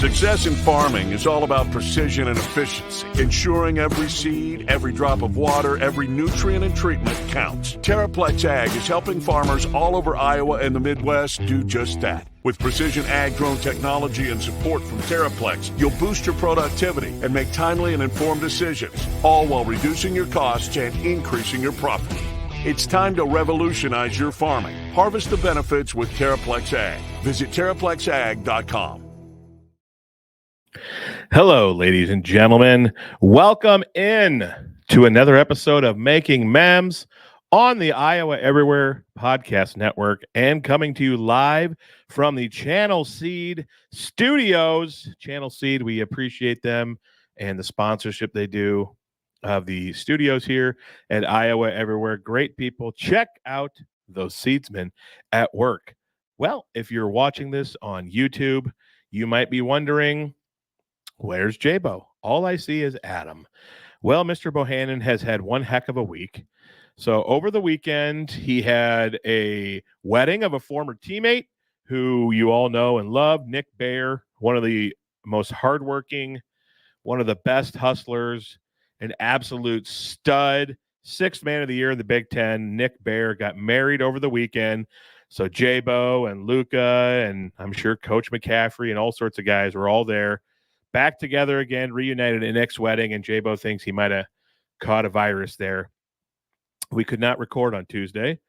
Success in farming is all about precision and efficiency, ensuring every seed, every drop of water, every nutrient and treatment counts. Terraplex Ag is helping farmers all over Iowa and the Midwest do just that. With precision ag drone technology and support from Terraplex, you'll boost your productivity and make timely and informed decisions, all while reducing your costs and increasing your profit. It's time to revolutionize your farming. Harvest the benefits with Terraplex Ag. Visit TerraplexAg.com. Hello, ladies and gentlemen. Welcome in to another episode of Making Memz on the Iowa Everywhere Podcast Network and coming to you live from the Channel Seed Studios. Channel Seed, we appreciate them and the sponsorship they do of the studios here at Iowa Everywhere. Great people. Check out those seedsmen at work. Well, if you're watching this on YouTube, you might be wondering, where's J-Bo? All I see is Adam. Well, Mr. Bohannon has had one heck of a week. So over the weekend, he had a wedding of a former teammate who you all know and love, Nick Baer, one of the most hardworking, one of the best hustlers, an absolute stud, sixth man of the year in the Big Ten. Nick Baer got married over the weekend. So J-Bo and Luca and I'm sure Coach McCaffrey and all sorts of guys were all there. Back together again, reunited at Nick's wedding, and J-Bo thinks he might have caught a virus there. We could not record on Tuesday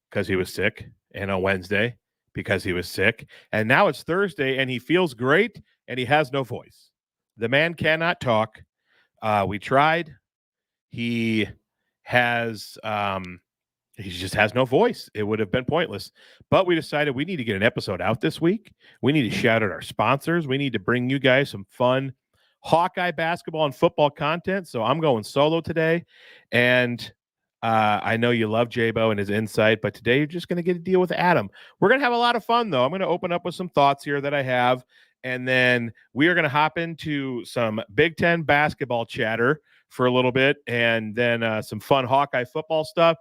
because he was sick, and on Wednesday because he was sick. And now it's Thursday, and he feels great, and he has no voice. The man cannot talk. We tried. He has he just has no voice. It would have been pointless. But we decided we need to get an episode out this week. We need to shout out our sponsors. We need to bring you guys some fun Hawkeye basketball and football content. So I'm going solo today. And I know you love J-Bo and his insight, but today you're just going to get to deal with Adam. We're going to have a lot of fun, though. I'm going to open up with some thoughts here that I have. And then we are going to hop into some Big Ten basketball chatter for a little bit. And then some fun Hawkeye football stuff.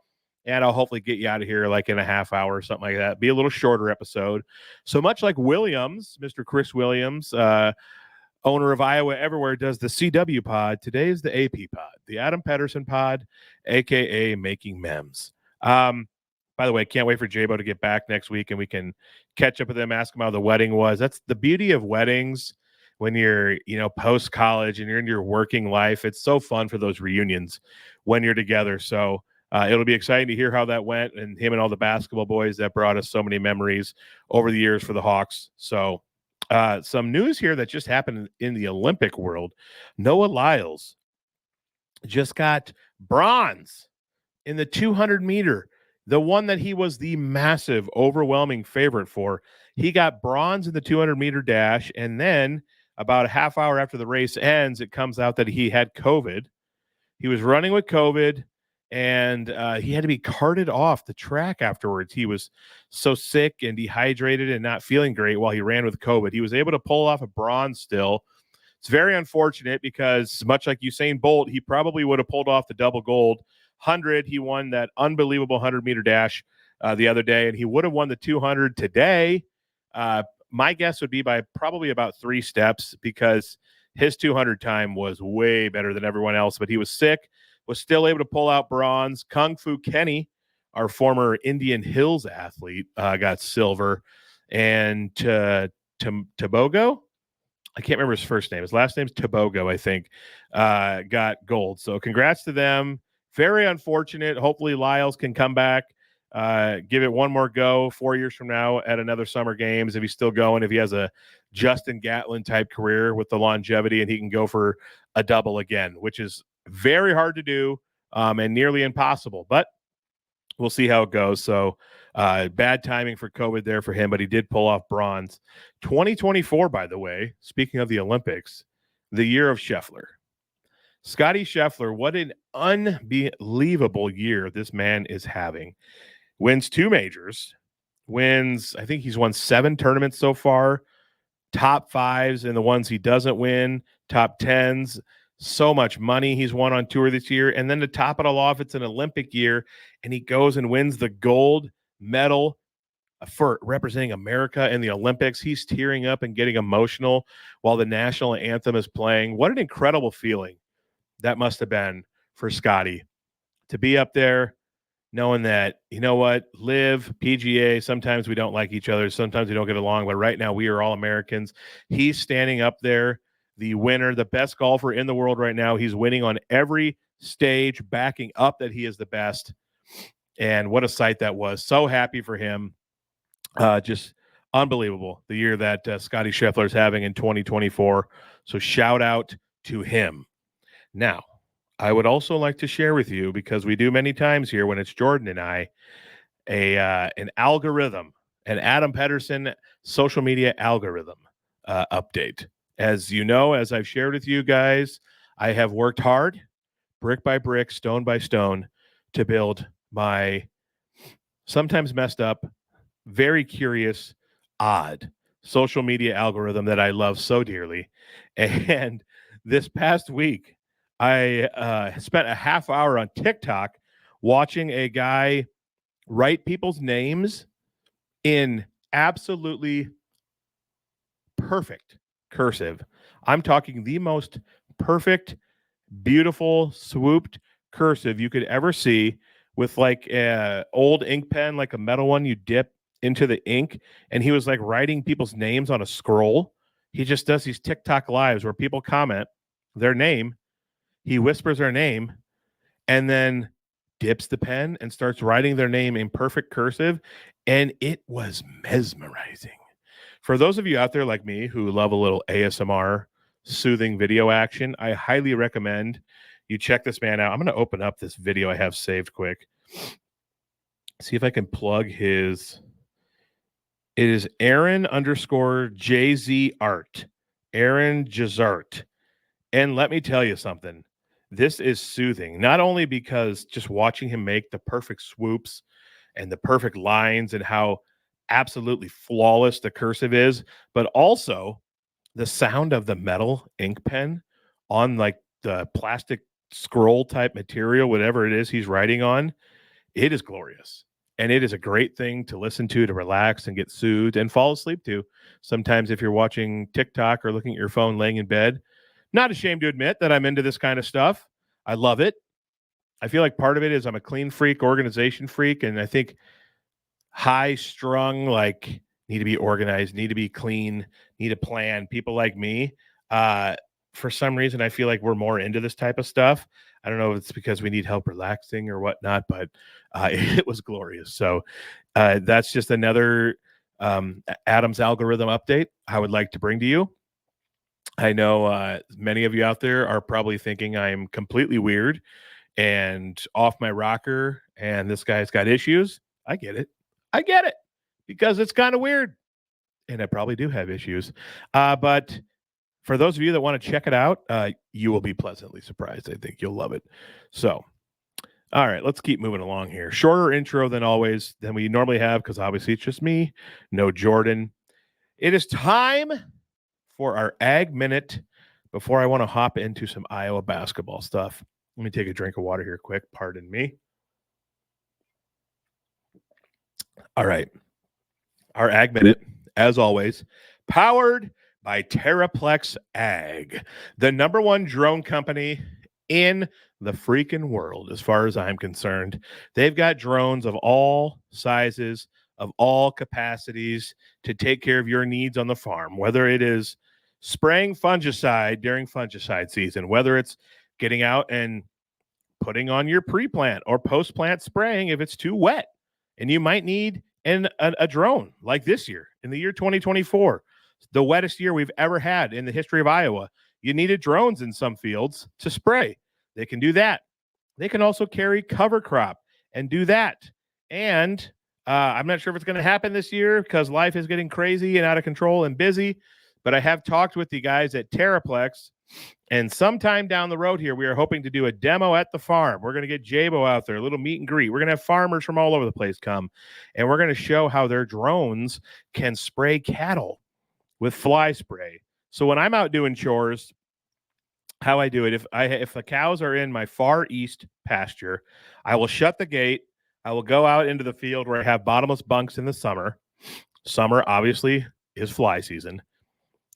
And I'll hopefully get you out of here like in a half hour or something like that. Be a little shorter episode. So much like Williams, Mr. Chris Williams, owner of Iowa Everywhere, does the CW pod. Today is the AP pod, the Adam Pedersen pod, a.k.a. Making Memz. By the way, can't wait for J-Bo to get back next week and we can catch up with him, ask him how the wedding was. That's the beauty of weddings when you're, post-college and you're in your working life. It's so fun for those reunions when you're together. So it'll be exciting to hear how that went and him and all the basketball boys that brought us so many memories over the years for the Hawks. So some news here that just happened in the Olympic world. Noah Lyles just got bronze in the 200 meter, the one that he was the massive, overwhelming favorite for. He got bronze in the 200 meter dash. And then about a half hour after the race ends, it comes out that he had COVID. He was running with COVID. And he had to be carted off the track afterwards. He was so sick and dehydrated and not feeling great while he ran with COVID. He was able to pull off a bronze still. It's very unfortunate because much like Usain Bolt, he probably would have pulled off the double gold 100. He won that unbelievable 100-meter dash the other day, and he would have won the 200 today. My guess would be by probably about 3 steps because his 200 time was way better than everyone else, but he was sick. Was still able to pull out bronze. Kung Fu Kenny, our former Indian Hills athlete, got silver. And Tobogo, I can't remember his first name. His last name's Tobogo, I think, got gold. So congrats to them. Very unfortunate. Hopefully Lyles can come back, give it one more go 4 years from now at another Summer Games if he's still going, if he has a Justin Gatlin-type career with the longevity and he can go for a double again, which is very hard to do and nearly impossible, but we'll see how it goes. So bad timing for COVID there for him, but he did pull off bronze. 2024, by the way, speaking of the Olympics, the year of Scheffler. Scotty Scheffler, what an unbelievable year this man is having. Wins 2 majors, I think he's won 7 tournaments so far, top 5s in the ones he doesn't win, top 10s. So much money he's won on tour this year. And then to top it all off, it's an Olympic year, and he goes and wins the gold medal for representing America in the Olympics. He's tearing up and getting emotional while the national anthem is playing. What an incredible feeling that must have been for Scotty to be up there knowing that, you know what, live PGA, sometimes we don't like each other, sometimes we don't get along, but right now we are all Americans. He's standing up there, the winner, the best golfer in the world right now. He's winning on every stage, backing up that he is the best. And what a sight that was. So happy for him. Just unbelievable, the year that Scotty Scheffler is having in 2024. So shout out to him. Now, I would also like to share with you, because we do many times here when it's Jordan and I, an algorithm, an Adam Pedersen social media algorithm update. As you know, as I've shared with you guys, I have worked hard, brick by brick, stone by stone, to build my sometimes messed up, very curious, odd social media algorithm that I love so dearly. And this past week, I spent a half hour on TikTok watching a guy write people's names in absolutely perfect cursive. I'm talking the most perfect, beautiful, swooped cursive you could ever see, with like a old ink pen, like a metal one you dip into the ink. And he was like writing people's names on a scroll. He just does these TikTok lives where people comment their name. He whispers their name and then dips the pen and starts writing their name in perfect cursive. And it was mesmerizing. For those of you out there like me who love a little ASMR soothing video action, I highly recommend you check this man out. I'm going to open up this video I have saved quick. See if I can plug his. It is Aaron_JZ Art. Aaron Jazart. And let me tell you something. This is soothing, not only because just watching him make the perfect swoops and the perfect lines and how absolutely flawless the cursive is, but also the sound of the metal ink pen on like the plastic scroll type material, whatever it is he's writing on. It is glorious. And it is a great thing to listen to relax and get soothed and fall asleep to. Sometimes if you're watching TikTok or looking at your phone laying in bed, not ashamed to admit that I'm into this kind of stuff. I love it. I feel like part of it is I'm a clean freak, organization freak, and I think high strung, like need to be organized, need to be clean, need a plan. People like me, for some reason, I feel like we're more into this type of stuff. I don't know if it's because we need help relaxing or whatnot, but it was glorious. So that's just another Adam's algorithm update I would like to bring to you. I know many of you out there are probably thinking I'm completely weird and off my rocker, and this guy's got issues. I get it. I get it, because it's kind of weird, and I probably do have issues. But for those of you that want to check it out, you will be pleasantly surprised. I think you'll love it. So, all right, let's keep moving along here. Shorter intro than always than we normally have, because obviously it's just me, no Jordan. It is time for our Ag Minute before I want to hop into some Iowa basketball stuff. Let me take a drink of water here quick. Pardon me. All right. Our Ag Minute, as always, powered by Terraplex Ag, the #1 drone company in the freaking world, as far as I'm concerned. They've got drones of all sizes, of all capacities to take care of your needs on the farm, whether it is spraying fungicide during fungicide season, whether it's getting out and putting on your pre-plant or post-plant spraying if it's too wet, and you might need a drone like this year, in the year 2024, the wettest year we've ever had in the history of Iowa. You needed drones in some fields to spray. They can do that. They can also carry cover crop and do that. And I'm not sure if it's going to happen this year because life is getting crazy and out of control and busy. But I have talked with the guys at Terraplex, and sometime down the road here, we are hoping to do a demo at the farm. We're going to get Jabo out there, a little meet and greet. We're going to have farmers from all over the place come, and we're going to show how their drones can spray cattle with fly spray. So when I'm out doing chores, how I do it, if the cows are in my far east pasture, I will shut the gate. I will go out into the field where I have bottomless bunks in the summer, Summer, obviously, is fly season.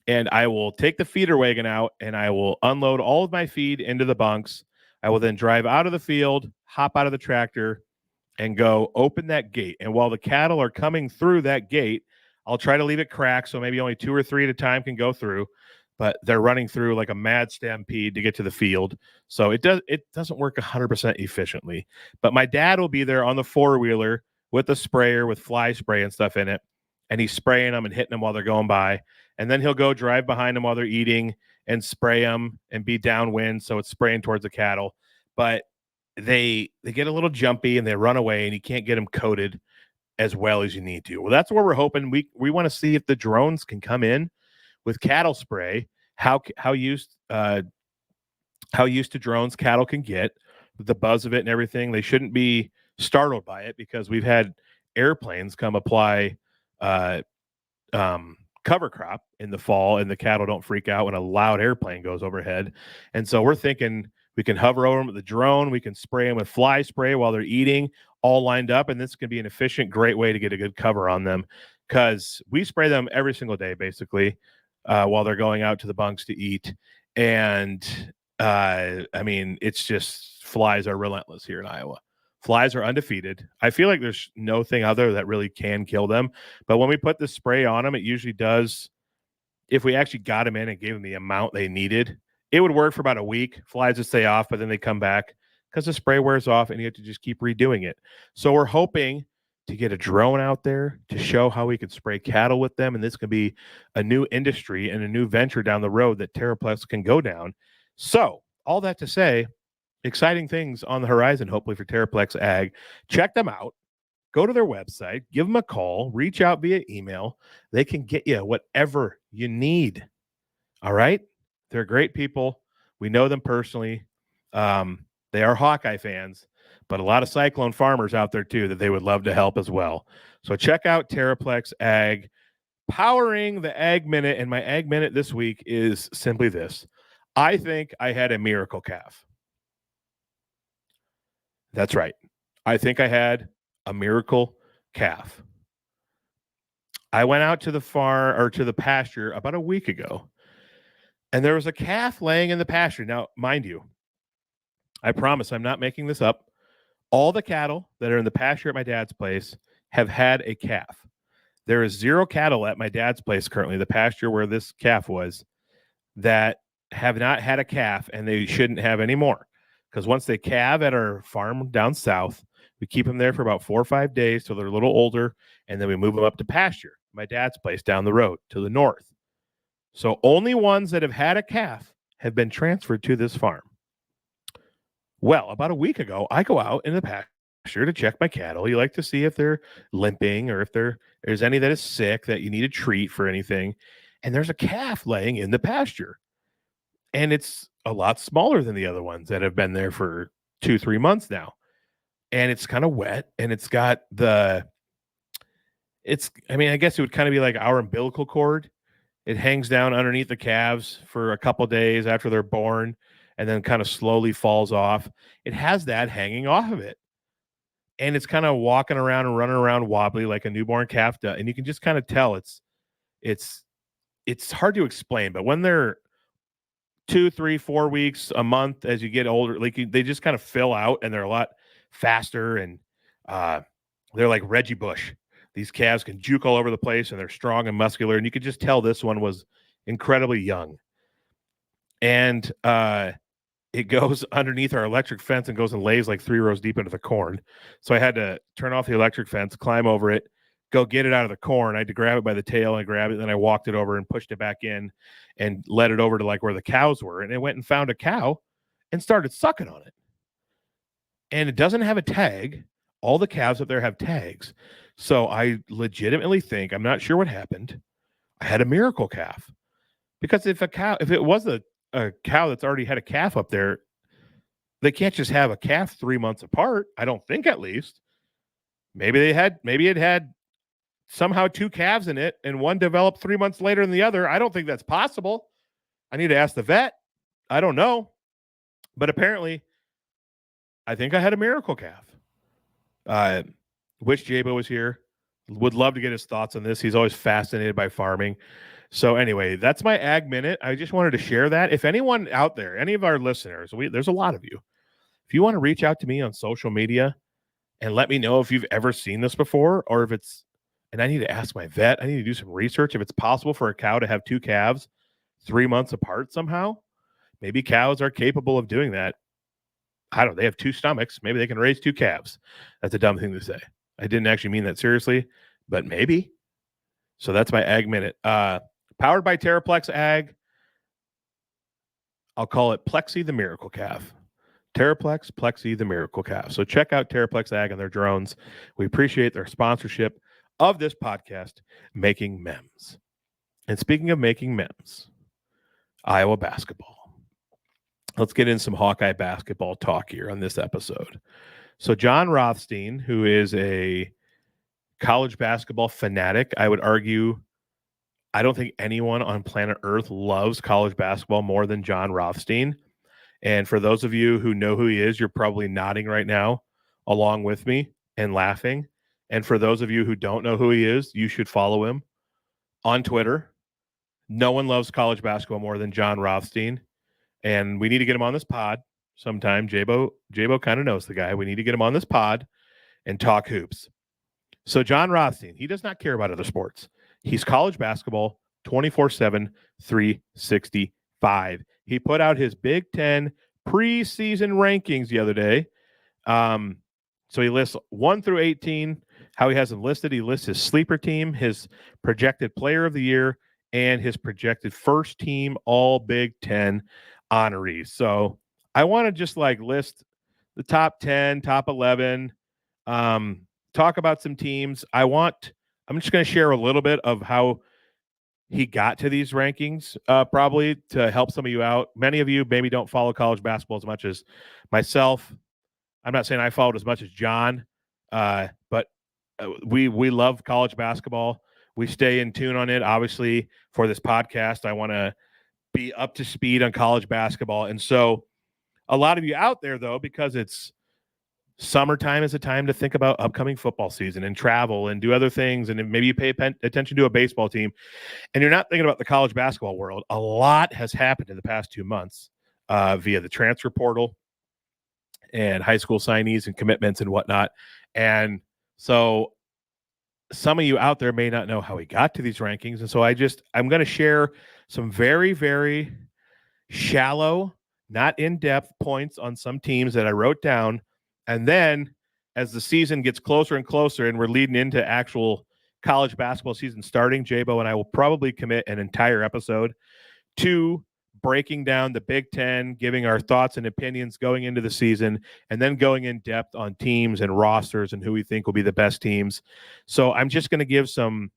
And I will take the feeder wagon out and I will unload all of my feed into the bunks. I will then drive out of the field, hop out of the tractor, and go open that gate. And while the cattle are coming through that gate, I'll try to leave it cracked so maybe only 2 or 3 at a time can go through. But they're running through like a mad stampede to get to the field. So it doesn't work 100% efficiently. But my dad will be there on the four-wheeler with a sprayer with fly spray and stuff in it. And he's spraying them and hitting them while they're going by. And then he'll go drive behind them while they're eating and spray them and be downwind. So it's spraying towards the cattle. But they get a little jumpy and they run away and you can't get them coated as well as you need to. Well, that's where we're hoping. We want to see if the drones can come in with cattle spray, how used to drones cattle can get, with the buzz of it and everything. They shouldn't be startled by it because we've had airplanes come apply cover crop in the fall and the cattle don't freak out when a loud airplane goes overhead. And so we're thinking we can hover over them with the drone. We can spray them with fly spray while they're eating, all lined up. And this can be an efficient, great way to get a good cover on them because we spray them every single day, basically, while they're going out to the bunks to eat. And I mean, it's just flies are relentless here in Iowa. Flies are undefeated. I feel like there's no thing out there that really can kill them. But when we put the spray on them, it usually does. If we actually got them in and gave them the amount they needed, it would work for about a week. Flies would stay off, but then they come back because the spray wears off and you have to just keep redoing it. So we're hoping to get a drone out there to show how we could spray cattle with them. And this can be a new industry and a new venture down the road that Terraplex can go down. So all that to say, exciting things on the horizon, hopefully for Terraplex Ag. Check them out. Go to their website, give them a call, reach out via email. They can get you whatever you need. All right? They're great people. We know them personally. They are Hawkeye fans, but a lot of Cyclone farmers out there too that they would love to help as well. So check out Terraplex Ag, powering the Ag Minute. And my Ag Minute this week is simply this. I think I had a miracle calf. That's right. I think I had a miracle calf. I went out to the farm or to the pasture about a week ago, and there was a calf laying in the pasture. Now, mind you, I promise I'm not making this up. All the cattle that are in the pasture at my dad's place have had a calf. There is 0 cattle at my dad's place currently, the pasture where this calf was, that have not had a calf, and they shouldn't have any more. Because once they calve at our farm down south, we keep them there for about 4 or 5 days till they're a little older, and then we move them up to pasture, my dad's place down the road to the north. So only ones that have had a calf have been transferred to this farm. Well, about a week ago, I go out in the pasture to check my cattle. You like to see if they're limping or if there's any that is sick that you need to treat for anything. And there's a calf laying in the pasture. And it's a lot smaller than the other ones that have been there for 2-3 months now. And it's kind of wet, and it's got I guess it would kind of be like our umbilical cord. It hangs down underneath the calves for a couple days after they're born and then kind of slowly falls off. It has that hanging off of it. And it's kind of walking around and running around wobbly like a newborn calf does. And you can just kind of tell it's hard to explain, but when they're 2, 3, 4 weeks, a month, as you get older, like they just kind of fill out and they're a lot faster, and they're like Reggie Bush. These calves can juke all over the place and they're strong and muscular, and you could just tell this one was incredibly young. And it goes underneath our electric fence and goes and lays like 3 rows deep into the corn. So I had to turn off the electric fence, climb over it, go get it out of the corn. I had to grab it by the tail and grab it. Then I walked it over and pushed it back in and led it over to like where the cows were. And it went and found a cow and started sucking on it. And it doesn't have a tag. All the calves up there have tags. So I legitimately think, I'm not sure what happened, I had a miracle calf. Because if it was a cow that's already had a calf up there, they can't just have a calf 3 months apart. I don't think, at least. Maybe it had somehow 2 calves in it and one developed 3 months later than the other. I don't think that's possible. I need to ask the vet. I don't know. But apparently, I think I had a miracle calf. Which Jabo was here Would love to get his thoughts on this. He's always fascinated by farming. So anyway, that's my Ag Minute. I just wanted to share that. If anyone out there, any of our listeners, there's a lot of you. If you want to reach out to me on social media and let me know if you've ever seen this before, or if it's, and I need to ask my vet, I need to do some research. If it's possible for a cow to have 2 calves 3 months apart somehow, maybe cows are capable of doing that. I don't know. They have 2 stomachs. Maybe they can raise 2 calves. That's a dumb thing to say. I didn't actually mean that seriously, but maybe. So that's my Ag Minute. Powered by Terraplex Ag. I'll call it Plexi the Miracle Calf. Terraplex, Plexi the Miracle Calf. So check out Terraplex Ag and their drones. We appreciate their sponsorship of this podcast, Making Memz. And speaking of making Memz, Iowa basketball. Let's get in some Hawkeye basketball talk here on this episode. So John Rothstein, who is a college basketball fanatic, I would argue, I don't think anyone on planet Earth loves college basketball more than John Rothstein. And for those of you who know who he is, you're probably nodding right now along with me and laughing. And for those of you who don't know who he is, you should follow him on Twitter. No one loves college basketball more than John Rothstein. And we need to get him on this pod sometime. Jabo kind of knows the guy. We need to get him on this pod and talk hoops. So John Rothstein, he does not care about other sports. He's college basketball 24/7, 365. He put out his Big Ten preseason rankings the other day. So he lists 1 through 18. How he has them listed, he lists his sleeper team, his projected player of the year, and his projected first team all Big Ten honorees. So I want to just list the top 10, top 11, talk about some teams. I'm just going to share a little bit of how he got to these rankings, probably to help some of you out. Many of you maybe don't follow college basketball as much as myself. I'm not saying I followed as much as John, but we love college basketball. We stay in tune on it. Obviously, for this podcast, I want to be up to speed on college basketball. And so a lot of you out there, though, because it's summertime is a time to think about upcoming football season and travel and do other things. And maybe you pay attention to a baseball team and you're not thinking about the college basketball world. A lot has happened in the past 2 months via the transfer portal and high school signees and commitments and whatnot. And so some of you out there may not know how he got to these rankings. And so I'm going to share some very, very shallow, not in-depth points on some teams that I wrote down. And then as the season gets closer and closer and we're leading into actual college basketball season starting, Jabo and I will probably commit an entire episode to breaking down the Big Ten, giving our thoughts and opinions going into the season, and then going in depth on teams and rosters and who we think will be the best teams. So I'm just going to give some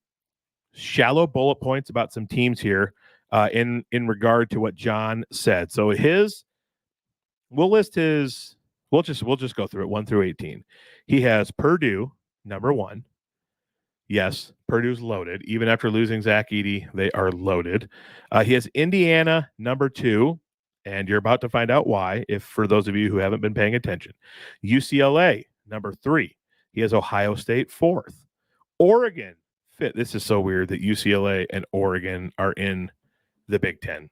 shallow bullet points about some teams here in regard to what John said. So we'll just go through it 1 through 18. He has Purdue, number 1. Yes, Purdue's loaded. Even after losing Zach Edey, they are loaded. He has Indiana, number 2, and you're about to find out why, for those of you who haven't been paying attention. UCLA, number 3. He has Ohio State, 4th. Oregon, 5th. This is so weird that UCLA and Oregon are in the Big Ten.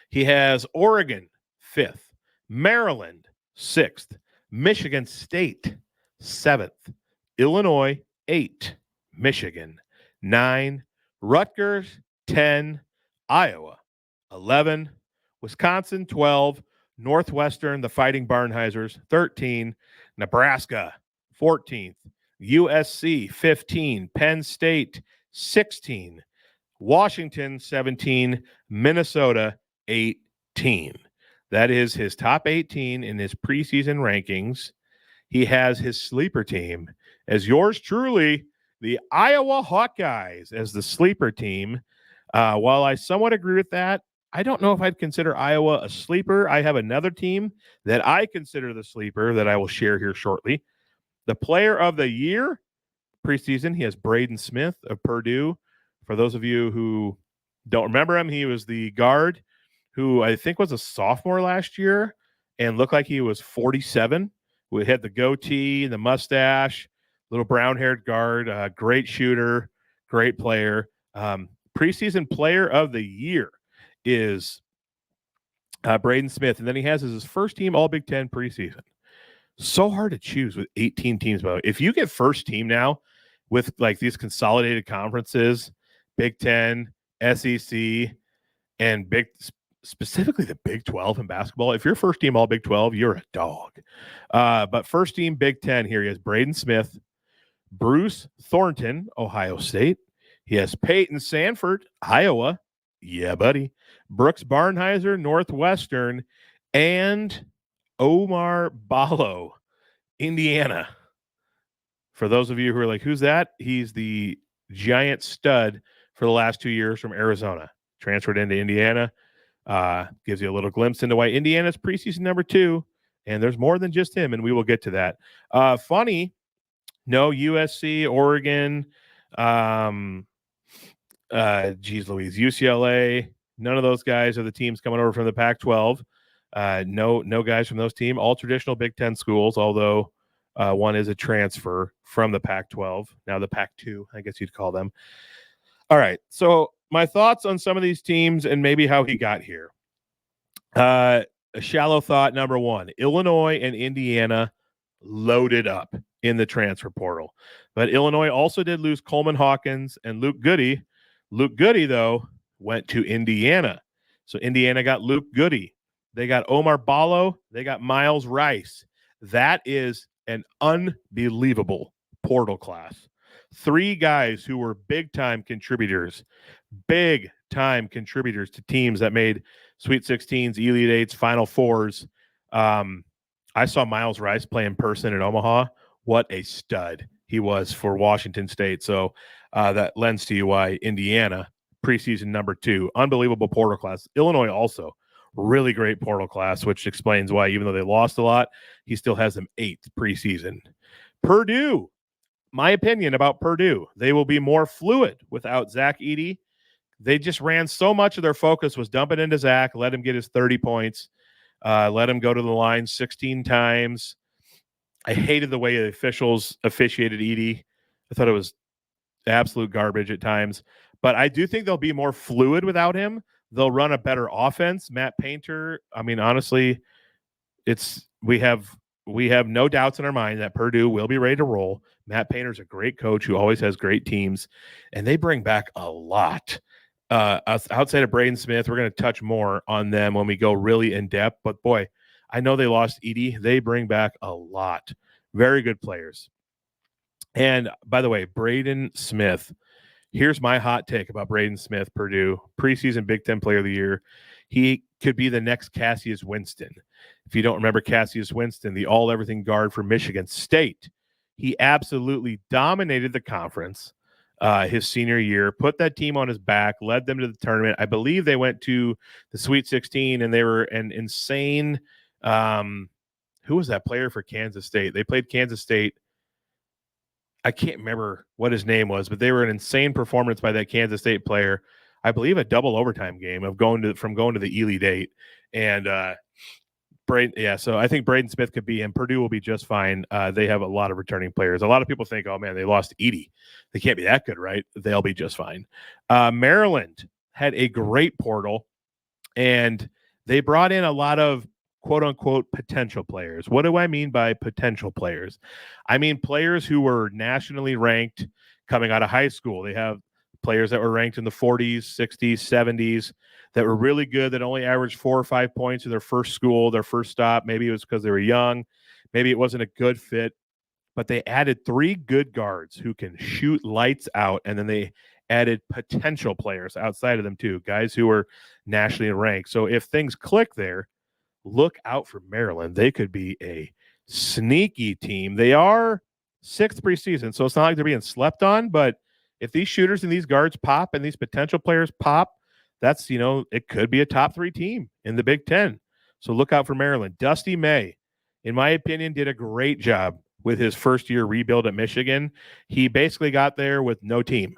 He has Oregon, 5th. Maryland, 6th. Michigan State, 7th. Illinois, 8. Michigan, 9. Rutgers, 10. Iowa, 11. Wisconsin, 12. Northwestern, the Fighting Barnheisers, 13. Nebraska, 14th. USC, 15. Penn State, 16. Washington, 17. Minnesota, 18. That is his top 18 in his preseason rankings. He has his sleeper team as yours truly, the Iowa Hawkeyes, as the sleeper team. While I somewhat agree with that, I don't know if I'd consider Iowa a sleeper. I have another team that I consider the sleeper that I will share here shortly. The player of the year preseason, he has Braden Smith of Purdue. For those of you who don't remember him, he was the guard who I think was a sophomore last year and looked like he was 47. We had the goatee, the mustache, little brown-haired guard, great shooter, great player. Preseason player of the year is Braden Smith, and then he has his first team All Big Ten preseason. So hard to choose with 18 teams. But if you get first team now with like these consolidated conferences, Big Ten, SEC, and specifically the Big 12 in basketball, if you're first team All Big 12, you're a dog. But first team Big 10 here, he has Braden Smith, Bruce Thornton, Ohio State. He has Peyton Sanford, Iowa. Yeah, buddy. Brooks Barnheiser, Northwestern, and Omar Ballo, Indiana. For those of you who are like, who's that? He's the giant stud for the last 2 years from Arizona. Transferred into Indiana. Gives you a little glimpse into why Indiana's preseason number 2. And there's more than just him, and we will get to that. Funny, no USC, Oregon, Louise, UCLA. None of those guys are the teams coming over from the Pac-12. No guys from those teams. All traditional Big Ten schools, although one is a transfer from the Pac-12. Now the Pac-2, I guess you'd call them. All right, so my thoughts on some of these teams and maybe how he got here. A shallow thought, number 1, Illinois and Indiana loaded up in the transfer portal. But Illinois also did lose Coleman Hawkins and Luke Goody. Luke Goody, though, went to Indiana. So Indiana got Luke Goody. They got Omar Ballo. They got Miles Rice. That is an unbelievable portal class. 3 guys who were big-time contributors to teams that made Sweet 16s, Elite 8s, Final Fours. I saw Miles Rice play in person in Omaha. What a stud he was for Washington State. So that lends to you why Indiana, preseason number 2, unbelievable portal class. Illinois also, really great portal class, which explains why even though they lost a lot, he still has them 8th preseason. Purdue, my opinion about Purdue, they will be more fluid without Zach Edey. They just ran so much of their focus was dump it into Zach, let him get his 30 points, let him go to the line 16 times. I hated the way the officials officiated Edey. I thought it was absolute garbage at times. But I do think they'll be more fluid without him. They'll run a better offense. Matt Painter, I mean, honestly, we have no doubts in our mind that Purdue will be ready to roll. Matt Painter's a great coach who always has great teams, and they bring back a lot. Outside of Braden Smith, we're going to touch more on them when we go really in depth. But boy, I know they lost Edey. They bring back a lot. Very good players. And by the way, Braden Smith, here's my hot take about Braden Smith, Purdue, preseason Big Ten Player of the Year. He could be the next Cassius Winston. If you don't remember Cassius Winston, the all-everything guard for Michigan State, he absolutely dominated the conference his senior year, put that team on his back, led them to the tournament. I believe they went to the Sweet 16, and they were an insane who was that player for Kansas State? They played Kansas State. I can't remember what his name was, but they were an insane performance by that Kansas State player. I believe a double overtime game of going to the Elite 8. And so I think Braden Smith could be, and Purdue will be just fine. They have a lot of returning players. A lot of people think, oh man, they lost Edey. They can't be that good, right? They'll be just fine. Maryland had a great portal, and they brought in a lot of quote unquote potential players. What do I mean by potential players? I mean players who were nationally ranked coming out of high school. They have players that were ranked in the 40s, 60s, 70s that were really good, that only averaged 4 or 5 points in their first school, their first stop. Maybe it was because they were young. Maybe it wasn't a good fit, but they added 3 good guards who can shoot lights out. And then they added potential players outside of them too, guys who were nationally ranked. So if things click there, look out for Maryland. They could be a sneaky team. They are 6th preseason, so it's not like they're being slept on, but if these shooters and these guards pop and these potential players pop, that's, it could be a top 3 team in the Big Ten. So look out for Maryland. Dusty May, in my opinion, did a great job with his first year rebuild at Michigan. He basically got there with no team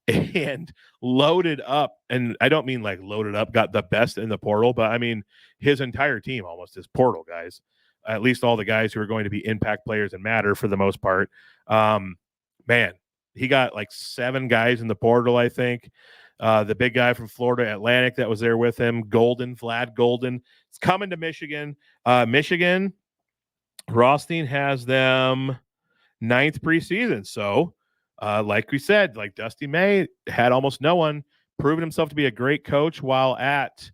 and loaded up. And I don't mean like loaded up, got the best in the portal, but I mean his entire team almost is portal guys. at least all the guys who are going to be impact players and matter for the most part. Man, he got like 7 guys in the portal, I think. The big guy from Florida Atlantic that was there with him, Vlad Golden, is coming to Michigan. Michigan, Rothstein has them 9th preseason. So, like we said, like Dusty May had almost no one, proven himself to be a great coach while at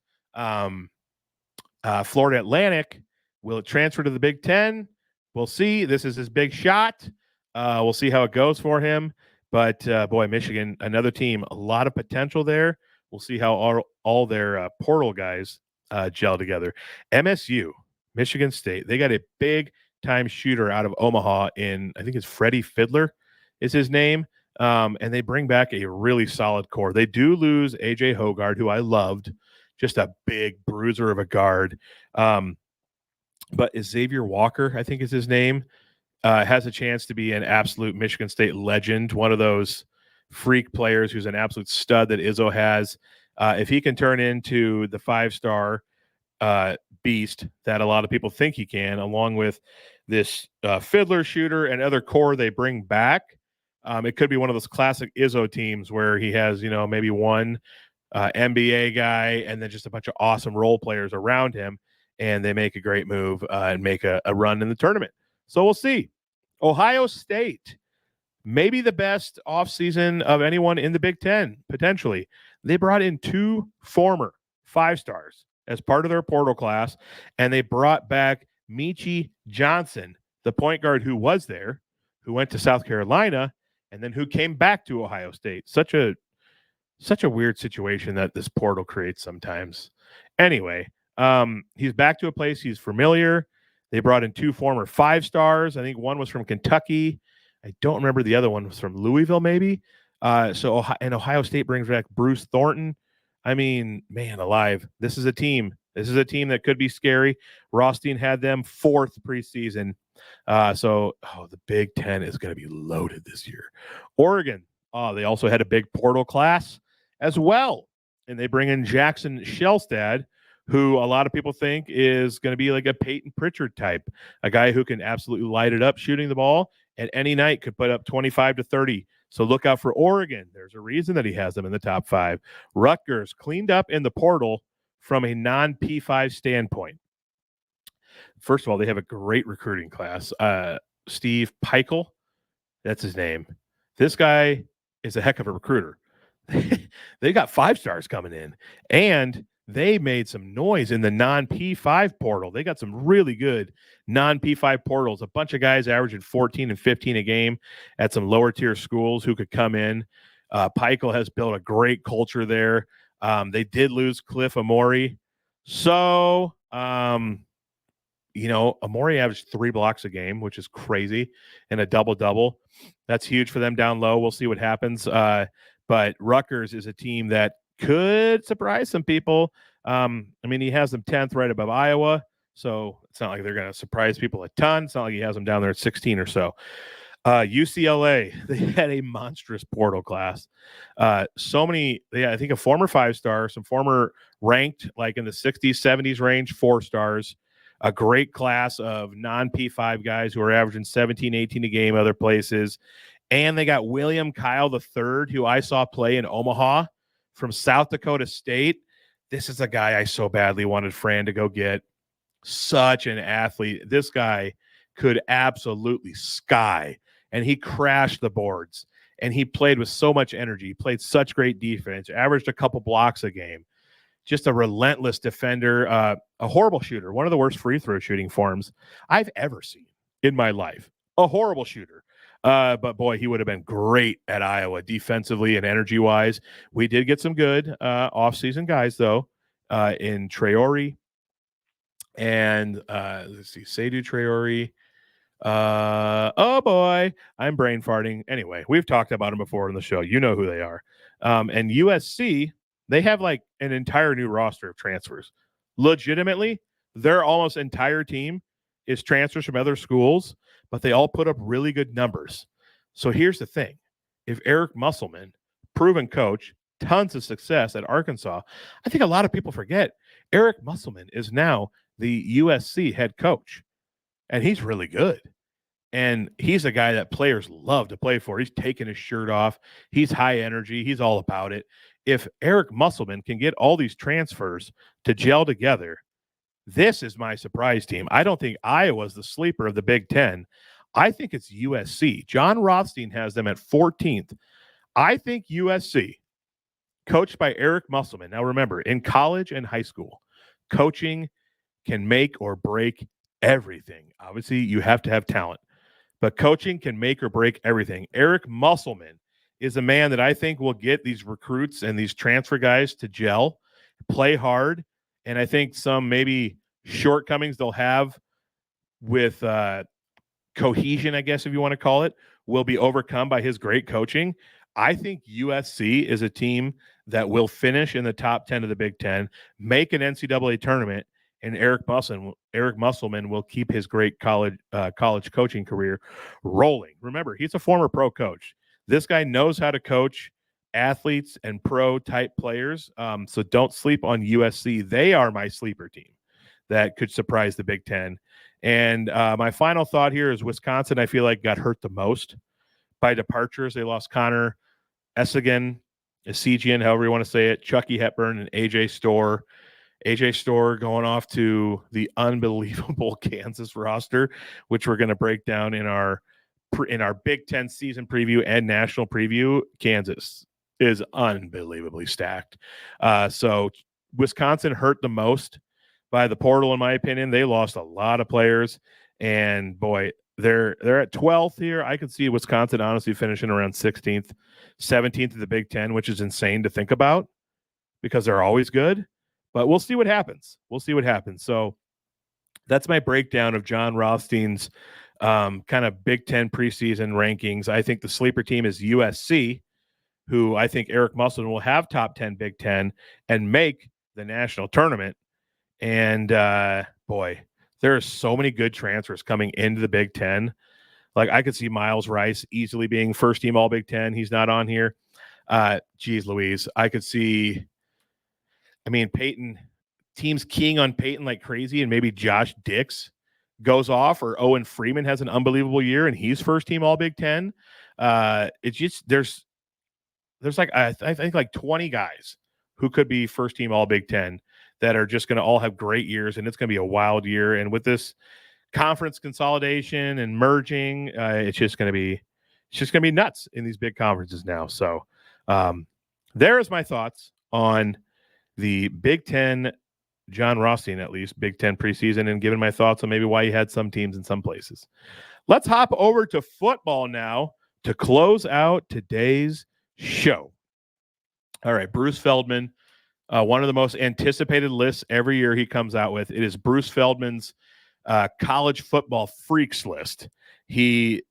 Florida Atlantic. Will it transfer to the Big Ten? We'll see. This is his big shot. We'll see how it goes for him. But, boy, Michigan, another team, a lot of potential there. We'll see how all their portal guys gel together. MSU, Michigan State, they got a big-time shooter out of Omaha in, I think it's Freddie Fiddler is his name. And they bring back a really solid core. They do lose A.J. Hogard, who I loved, just a big bruiser of a guard. But Xavier Walker, I think is his name, has a chance to be an absolute Michigan State legend, one of those freak players who's an absolute stud that Izzo has. If he can turn into the 5-star beast that a lot of people think he can, along with this Fiddler shooter and other core they bring back, it could be one of those classic Izzo teams where he has, maybe one NBA guy and then just a bunch of awesome role players around him, and they make a great move and make a run in the tournament. So we'll see. Ohio State, maybe the best offseason of anyone in the Big Ten, potentially. They brought in 2 former 5-stars as part of their portal class, and they brought back Michi Johnson, the point guard who was there, who went to South Carolina, and then who came back to Ohio State. Such a weird situation that this portal creates sometimes. Anyway, he's back to a place he's familiar. They brought in 2 former 5-stars. I think one was from Kentucky. I don't remember the other one was from Louisville, maybe. So Ohio State brings back Bruce Thornton. I mean, man alive. This is a team. This is a team that could be scary. Rothstein had them 4th preseason. The Big Ten is going to be loaded this year. Oregon, they also had a big portal class as well. And they bring in Jackson Shelstad, who a lot of people think is going to be like a Peyton Pritchard type, a guy who can absolutely light it up shooting the ball, and any night could put up 25 to 30. So look out for Oregon. There's a reason that he has them in the top 5. Rutgers cleaned up in the portal from a non-P5 standpoint. First of all, they have a great recruiting class. Steve Peichel, that's his name. This guy is a heck of a recruiter. They got 5-stars coming in, and they made some noise in the non-P5 portal. They got some really good non-P5 portals, a bunch of guys averaging 14 and 15 a game at some lower tier schools who could come in. Peichel has built a great culture there. They did lose Cliff Amore. So, Amore averaged 3 blocks a game, which is crazy, and a double-double. That's huge for them down low. We'll see what happens. But Rutgers is a team that could surprise some people. He has them 10th right above Iowa, so it's not like they're going to surprise people a ton. It's not like he has them down there at 16 or so. UCLA, they had a monstrous portal class. I think a former 5-star, some former ranked like in the 60s, 70s range, 4-stars, a great class of non-P5 guys who are averaging 17, 18 a game other places. And they got William Kyle III, who I saw play in Omaha from South Dakota State. This is a guy I so badly wanted Fran to go get. Such an athlete. This guy could absolutely sky, and he crashed the boards, and he played with so much energy. He played such great defense, averaged a couple blocks a game. Just a relentless defender, a horrible shooter, one of the worst free throw shooting forms I've ever seen in my life. A horrible shooter. But boy, he would have been great at Iowa defensively and energy wise. We did get some good offseason guys though, in Traore and let's see, Seydou Traore. Oh boy, I'm brain farting. Anyway, we've talked about them before in the show. You know who they are. And USC, they have like an entire new roster of transfers. Legitimately, their almost entire team is transfers from other schools, but they all put up really good numbers. So here's the thing. If Eric Musselman, proven coach, tons of success at Arkansas, I think a lot of people forget Eric Musselman is now the USC head coach. and he's really good. And he's a guy that players love to play for. He's taking his shirt off. He's high energy. He's all about it. If Eric Musselman can get all these transfers to gel together, this is my surprise team. I don't think Iowa's the sleeper of the Big Ten. I think it's USC. John Rothstein has them at 14th. I think USC, coached by Eric Musselman. Now remember, in college and high school, coaching can make or break everything. Obviously, you have to have talent, but coaching can make or break everything. Eric Musselman is a man that I think will get these recruits and these transfer guys to gel, play hard, and I think some maybe shortcomings they'll have with cohesion, I guess if you want to call it, will be overcome by his great coaching. I think USC is a team that will finish in the top 10 of the Big Ten, make an NCAA tournament, and Eric Musselman will keep his great college coaching career rolling. Remember, he's a former pro coach. This guy knows how to coach athletes and pro type players. So don't sleep on USC. They are my sleeper team that could surprise the Big Ten. And my final thought here is Wisconsin, I feel like, got hurt the most by departures. They lost Connor Esigian, however you want to say it, Chucky Hepburn, and AJ Storr. AJ Storr going off to the unbelievable Kansas roster, which we're going to break down in our Big Ten season preview and national preview. Kansas is unbelievably stacked. So Wisconsin hurt the most by the portal, in my opinion. They lost a lot of players, and boy, they're at 12th here. I could see Wisconsin honestly finishing around 16th, 17th of the Big Ten, which is insane to think about because they're always good. But we'll see what happens. So that's my breakdown of John Rothstein's kind of Big Ten preseason rankings. I think the sleeper team is USC, who I think Eric Musselman will have top 10 Big Ten and make the national tournament. And boy, there are so many good transfers coming into the Big Ten. Like I could see Miles Rice easily being first team All Big Ten. He's not on here. Geez Louise. I could see, Peyton, teams keying on Peyton like crazy, and maybe Josh Dix goes off, or Owen Freeman has an unbelievable year and he's first team All Big Ten. It's just there's like I think like 20 guys who could be first team All Big Ten that are just going to all have great years, and it's going to be a wild year. And with this conference consolidation and merging, it's just going to be nuts in these big conferences now. So there's my thoughts on the Big Ten, John Rothstein, at least Big Ten preseason, and giving my thoughts on maybe why he had some teams in some places. Let's hop over to football now to close out today's show. All right, Bruce Feldman, one of the most anticipated lists every year he comes out with. It is Bruce Feldman's college football freaks list. He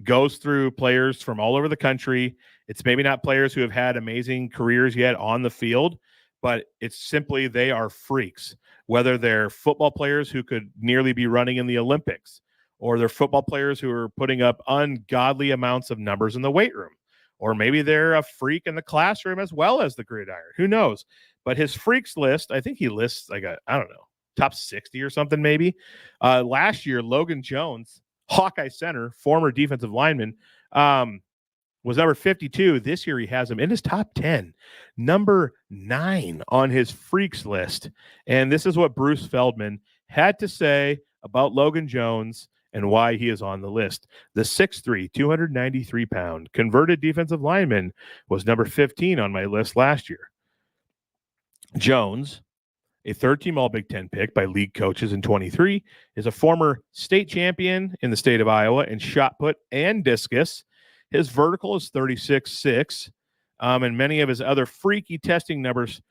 goes through players from all over the country. It's maybe not players who have had amazing careers yet on the field, but it's simply they are freaks, whether they're football players who could nearly be running in the Olympics, or they're football players who are putting up ungodly amounts of numbers in the weight room, or maybe they're a freak in the classroom as well as the gridiron. Who knows? But his freaks list, I think he lists like top 60 or something maybe. Last year, Logan Jones, Hawkeye center, former defensive lineman, was number 52. This year he has him in his top 10, number 9 on his freaks list. And this is what Bruce Feldman had to say about Logan Jones and why he is on the list. The 6'3", 293-pound converted defensive lineman was number 15 on my list last year. Jones, a third-team All-Big Ten pick by league coaches in 23, is a former state champion in the state of Iowa in shot put and discus. His vertical is 36.6, and many of his other freaky testing numbers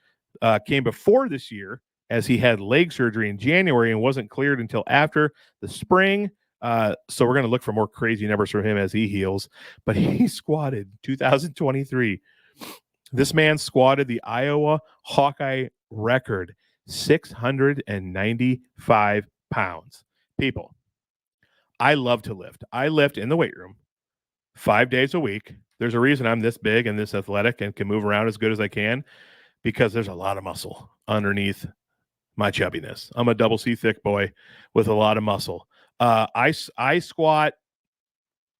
came before this year, as he had leg surgery in January and wasn't cleared until after the spring. So we're going to look for more crazy numbers from him as he heals. But he squatted 2023. This man squatted the Iowa Hawkeye record, 695 pounds. People, I love to lift. I lift in the weight room 5 days a week. There's a reason I'm this big and this athletic and can move around as good as I can, because there's a lot of muscle underneath my chubbiness. I'm a double C thick boy with a lot of muscle. I squat.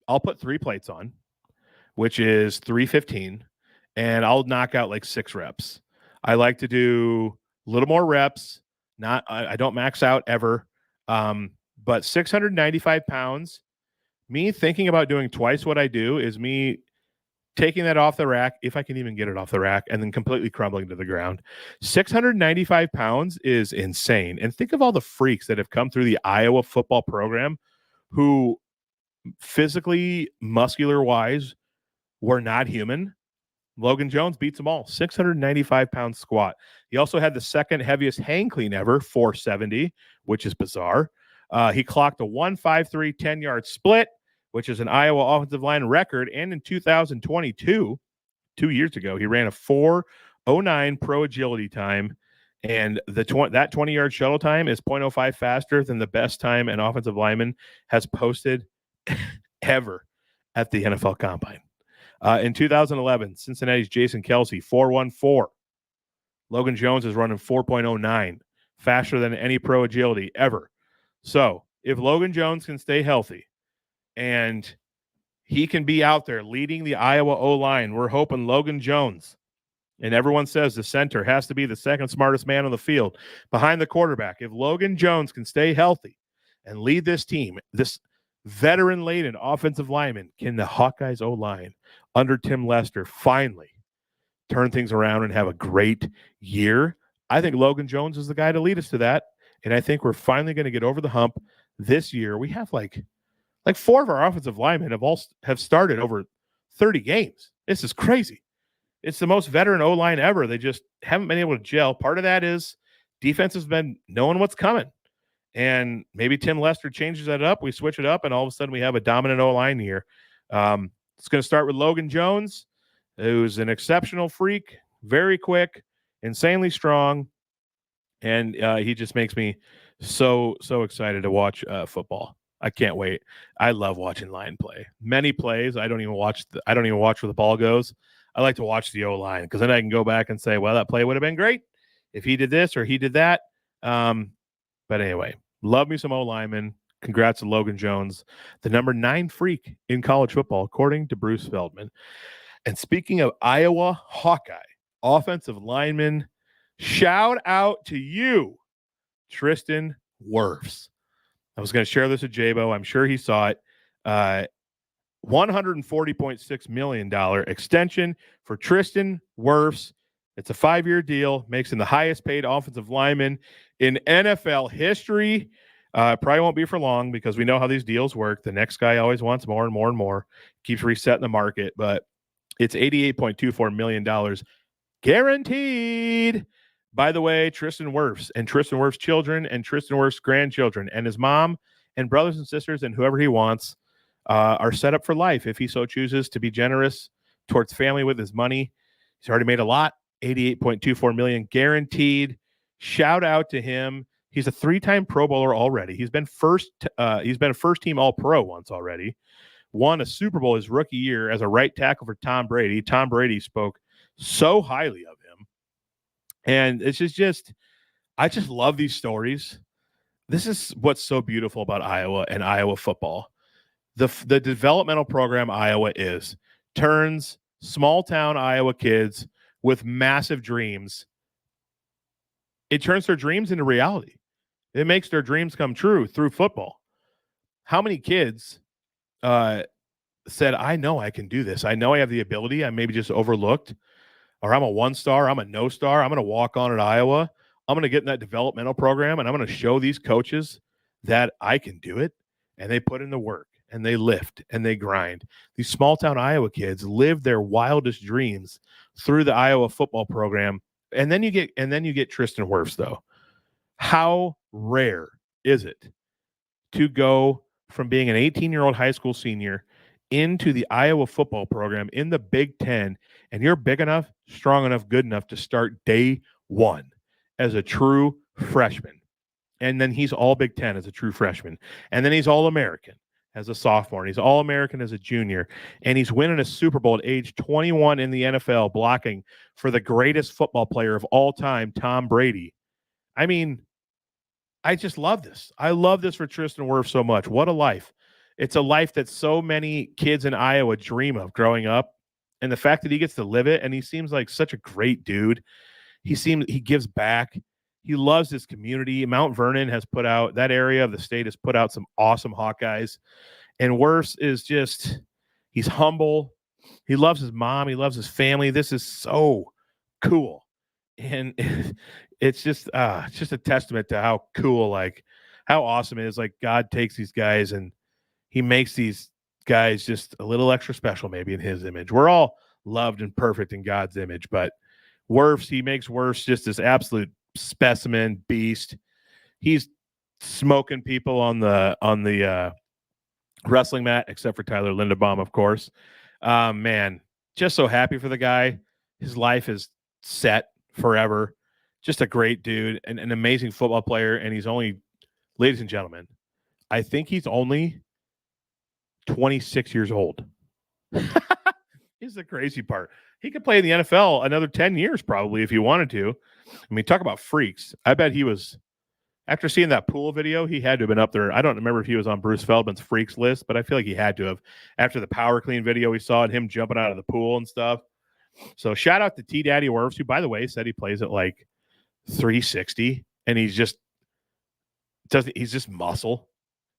I'll put 3 plates on, which is 315, and I'll knock out like 6 reps. I like to do a little more reps. I don't max out ever. But 695 pounds, me thinking about doing twice what I do is me taking that off the rack, if I can even get it off the rack, and then completely crumbling to the ground. 695 pounds is insane. And think of all the freaks that have come through the Iowa football program who physically, muscular-wise, were not human. Logan Jones beats them all. 695-pound squat. He also had the second heaviest hang clean ever, 470, which is bizarre. He clocked a 153 10-yard split, which is an Iowa offensive line record. And in 2022, 2 years ago, he ran a 4:09 pro agility time. And that 20-yard shuttle time is 0.05 faster than the best time an offensive lineman has posted ever at the NFL Combine. In 2011, Cincinnati's Jason Kelsey, 4:14. Logan Jones is running 4.09, faster than any pro agility ever. So if Logan Jones can stay healthy and he can be out there leading the Iowa O-line, we're hoping Logan Jones, and everyone says the center has to be the second smartest man on the field behind the quarterback. If Logan Jones can stay healthy and lead this team, this veteran-laden offensive lineman, can the Hawkeyes O-line under Tim Lester finally turn things around and have a great year? I think Logan Jones is the guy to lead us to that, and I think we're finally going to get over the hump this year. We have like 4 of our offensive linemen have started over 30 games. This is crazy. It's the most veteran O-line ever. They just haven't been able to gel. Part of that is defense has been knowing what's coming. And maybe Tim Lester changes that up. We switch it up, and all of a sudden we have a dominant O-line here. It's going to start with Logan Jones, who's an exceptional freak, very quick, insanely strong, and he just makes me so excited to watch football. I can't wait. I love watching line play. Many plays I don't even watch where the ball goes. I like to watch the O-line because then I can go back and say, well, that play would have been great if he did this or he did that. But anyway, love me some O-linemen. Congrats to Logan Jones, the number 9 freak in college football, according to Bruce Feldman. And speaking of Iowa Hawkeye offensive lineman, shout out to you, Tristan Wirfs. I was going to share this with Jabo. I'm sure he saw it. $140.6 million extension for Tristan Wirfs. It's a 5-year deal, makes him the highest paid offensive lineman in NFL history. Probably won't be for long because we know how these deals work. The next guy always wants more and more and more, keeps resetting the market, but it's $88.24 million guaranteed. By the way, Tristan Wirfs and Tristan Wirfs' children and Tristan Wirfs' grandchildren and his mom and brothers and sisters and whoever he wants are set up for life if he so chooses to be generous towards family with his money. He's already made a lot, $88.24 million guaranteed. Shout out to him. He's a 3-time Pro Bowler already. He's been a first-team All-Pro once already. Won a Super Bowl his rookie year as a right tackle for Tom Brady. Tom Brady spoke so highly of him. And it's just I just love these stories. This is what's so beautiful about Iowa and Iowa football. The developmental program Iowa turns small-town Iowa kids with massive dreams. It turns their dreams into reality. It makes their dreams come true through football. How many kids said, I know I can do this. I know I have the ability. I maybe just overlooked, or I'm a 1-star. I'm a no-star. I'm going to walk on at Iowa. I'm going to get in that developmental program, and I'm going to show these coaches that I can do it. And they put in the work, and they lift, and they grind. These small-town Iowa kids live their wildest dreams through the Iowa football program. And then you get Tristan Wirfs, though. How rare is it to go from being an 18-year-old high school senior into the Iowa football program in the Big Ten, and you're big enough, strong enough, good enough to start day one as a true freshman. And then he's all Big Ten as a true freshman. And then he's All-American as a sophomore. And he's All-American as a junior. And he's winning a Super Bowl at age 21 in the NFL, blocking for the greatest football player of all time, Tom Brady. I mean, I just love this. I love this for Tristan Wirfs so much. What a life. It's a life that so many kids in Iowa dream of growing up. And the fact that he gets to live it, and he seems like such a great dude. He gives back. He loves his community. Mount Vernon has put out, that area of the state has put out some awesome Hawkeyes. And Wirfs is just, he's humble. He loves his mom. He loves his family. This is so cool. And it's just a testament to how cool, like how awesome it is. Like God takes these guys and he makes these guys just a little extra special, maybe in his image. We're all loved and perfect in God's image, but Wirfs, he makes Wirfs just this absolute specimen beast. He's smoking people on the wrestling mat, except for Tyler Linderbaum, of course. Man, just so happy for the guy. His life is set forever. Just a great dude and an amazing football player. And he's only, ladies and gentlemen, I think he's only 26 years old. Here's the crazy part. He could play in the NFL another 10 years probably if he wanted to. I mean, talk about freaks. I bet he was, after seeing that pool video, he had to have been up there. I don't remember if he was on Bruce Feldman's freaks list, but I feel like he had to have after the power clean video we saw and him jumping out of the pool and stuff. So shout out to T Daddy Wirfs, who, by the way, said he plays at like 360 and he's just muscle,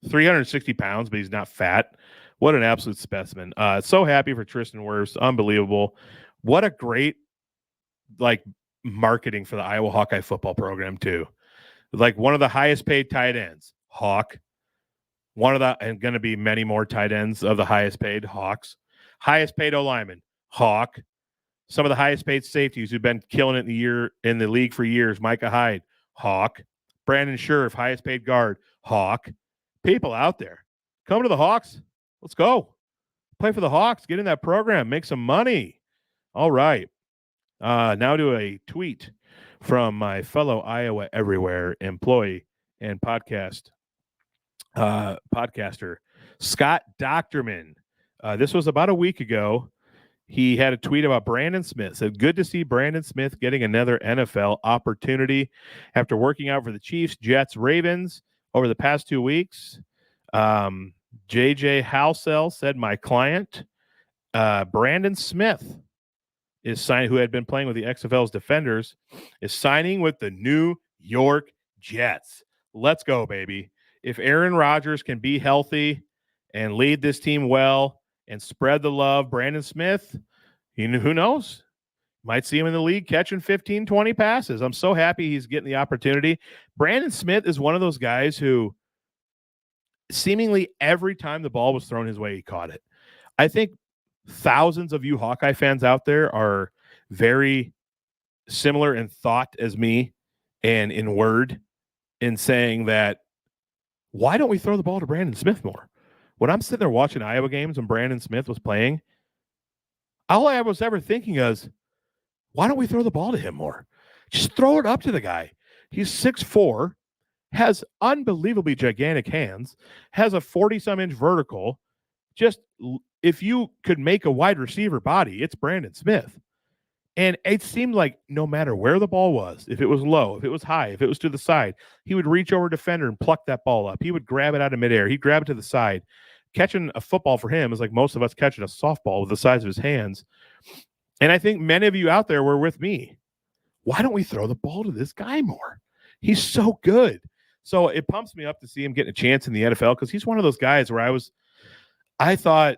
360 pounds, but he's not fat. What an absolute specimen. So happy for Tristan Wirfs. Unbelievable. What a great, like, marketing for the Iowa Hawkeye football program, too. Like, one of the highest paid tight ends, Hawk. One of the, and going to be many more tight ends of the highest paid, Hawks. Highest paid O-lineman, Hawk. Some of the highest paid safeties who've been killing it in the league for years, Micah Hyde, Hawk. Brandon Scherf, highest paid guard, Hawk. People out there, come to the Hawks. Let's go. Play for the Hawks. Get in that program. Make some money. All right. Now to a tweet from my fellow Iowa Everywhere employee and podcaster, Scott Docterman. This was about a week ago. He had a tweet about Brandon Smith. Said, good to see Brandon Smith getting another NFL opportunity after working out for the Chiefs, Jets, Ravens over the past 2 weeks. JJ Halsell said, my client, Brandon Smith, is signing, who had been playing with the XFL's Defenders, is signing with the New York Jets. Let's go, baby. If Aaron Rodgers can be healthy and lead this team well and spread the love, Brandon Smith, who knows? Might see him in the league catching 15, 20 passes. I'm so happy he's getting the opportunity. Brandon Smith is one of those guys who seemingly every time the ball was thrown his way, he caught it. I think thousands of you Hawkeye fans out there are very similar in thought as me and in word in saying that, why don't we throw the ball to Brandon Smith more? When I'm sitting there watching Iowa games and Brandon Smith was playing, all I was ever thinking is, why don't we throw the ball to him more? Just throw it up to the guy. He's 6'4", has unbelievably gigantic hands, has a 40-some inch vertical. Just, if you could make a wide receiver body, it's Brandon Smith. And it seemed like no matter where the ball was, if it was low, if it was high, if it was to the side, he would reach over defender and pluck that ball up. He would grab it out of midair. He'd grab it to the side. Catching a football for him is like most of us catching a softball with the size of his hands. And I think many of you out there were with me. Why don't we throw the ball to this guy more? He's so good. So it pumps me up to see him getting a chance in the NFL because he's one of those guys where I thought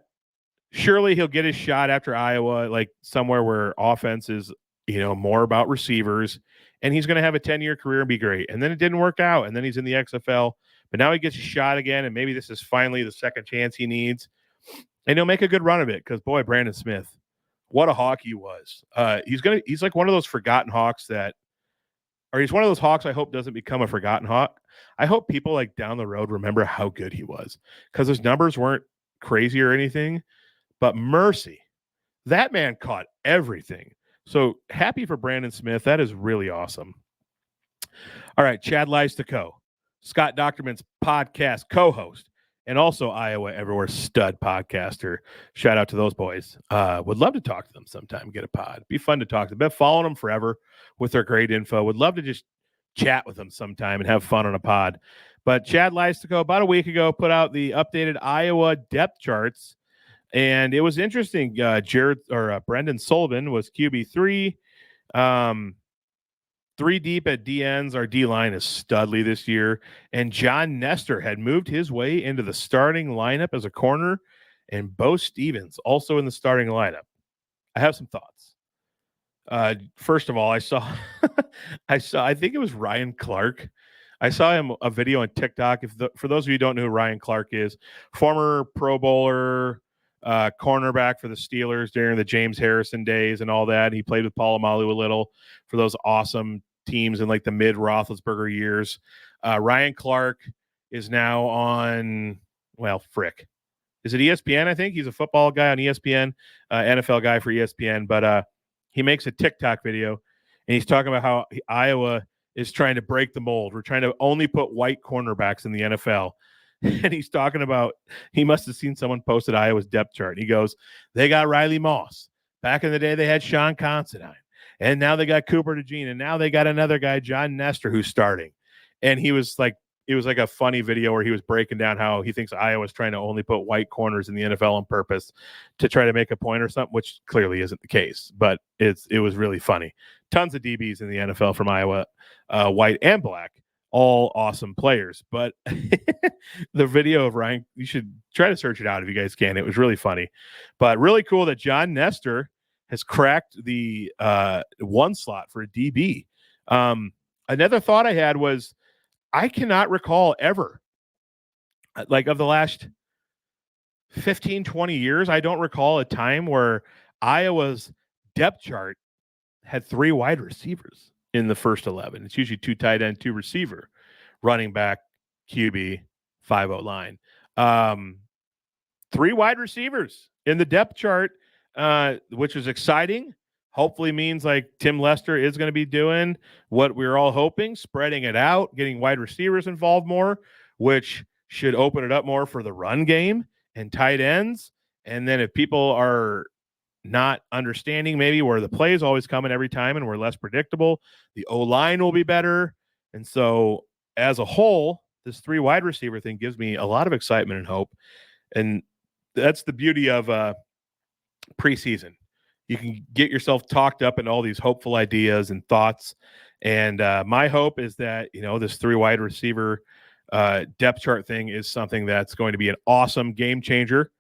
surely he'll get his shot after Iowa, like somewhere where offense is, more about receivers, and he's going to have a 10-year career and be great. And then it didn't work out, and then he's in the XFL. But now he gets a shot again, and maybe this is finally the second chance he needs. And he'll make a good run of it because, boy, Brandon Smith, what a Hawk he was. He's like one of those forgotten Hawks he's one of those Hawks I hope doesn't become a forgotten Hawk. I hope people like down the road remember how good he was because his numbers weren't crazy or anything, but mercy, that man caught everything. So happy for Brandon Smith. That is really awesome. All right, Chad Leistico, Scott Docterman's podcast co-host, and also Iowa Everywhere stud podcaster. Shout out to those boys. Would love to talk to them sometime, get a pod. Be fun to talk to them. Been following them forever with their great info. Would love to just chat with him sometime and have fun on a pod. But Chad Lystico, about a week ago, put out the updated Iowa depth charts, and it was interesting. Brendan Sullivan was QB3. 3 deep at DNs. Our D-line is studly this year. And John Nestor had moved his way into the starting lineup as a corner, and Bo Stevens also in the starting lineup. I have some thoughts. First of all, I think it was Ryan Clark. I saw him a video on TikTok. For those of you who don't know who Ryan Clark is, former Pro Bowler, cornerback for the Steelers during the James Harrison days and all that. He played with Polamalu a little for those awesome teams in like the mid Roethlisberger years. Ryan Clark is now on, is it ESPN? I think he's a football guy on ESPN, NFL guy for ESPN, but he makes a TikTok video and he's talking about how Iowa is trying to break the mold. We're trying to only put white cornerbacks in the NFL. And he's talking about, he must have seen someone posted Iowa's depth chart. He goes, they got Riley Moss. Back in the day, they had Sean Considine. And now they got Cooper DeJean. And now they got another guy, John Nestor, who's starting. And he was like, it was like a funny video where he was breaking down how he thinks Iowa's trying to only put white corners in the NFL on purpose to try to make a point or something, which clearly isn't the case. But it was really funny. Tons of DBs in the NFL from Iowa, white and black. All awesome players. But the video of Ryan, you should try to search it out if you guys can. It was really funny. But really cool that John Nestor has cracked the one slot for a DB. Another thought I had was, I cannot recall ever, like of the last 15, 20 years, I don't recall a time where Iowa's depth chart had 3 wide receivers in the first 11. It's usually 2 tight end, 2 receiver, running back, QB, 5-0 line. 3 wide receivers in the depth chart, which is exciting. Hopefully means like Tim Lester is going to be doing what we're all hoping, spreading it out, getting wide receivers involved more, which should open it up more for the run game and tight ends. And then if people are not understanding maybe where the play is always coming every time and we're less predictable, the O-line will be better. And so as a whole, this 3 wide receiver thing gives me a lot of excitement and hope. And that's the beauty of preseason. You can get yourself talked up in all these hopeful ideas and thoughts. And my hope is that, this 3 wide receiver depth chart thing is something that's going to be an awesome game changer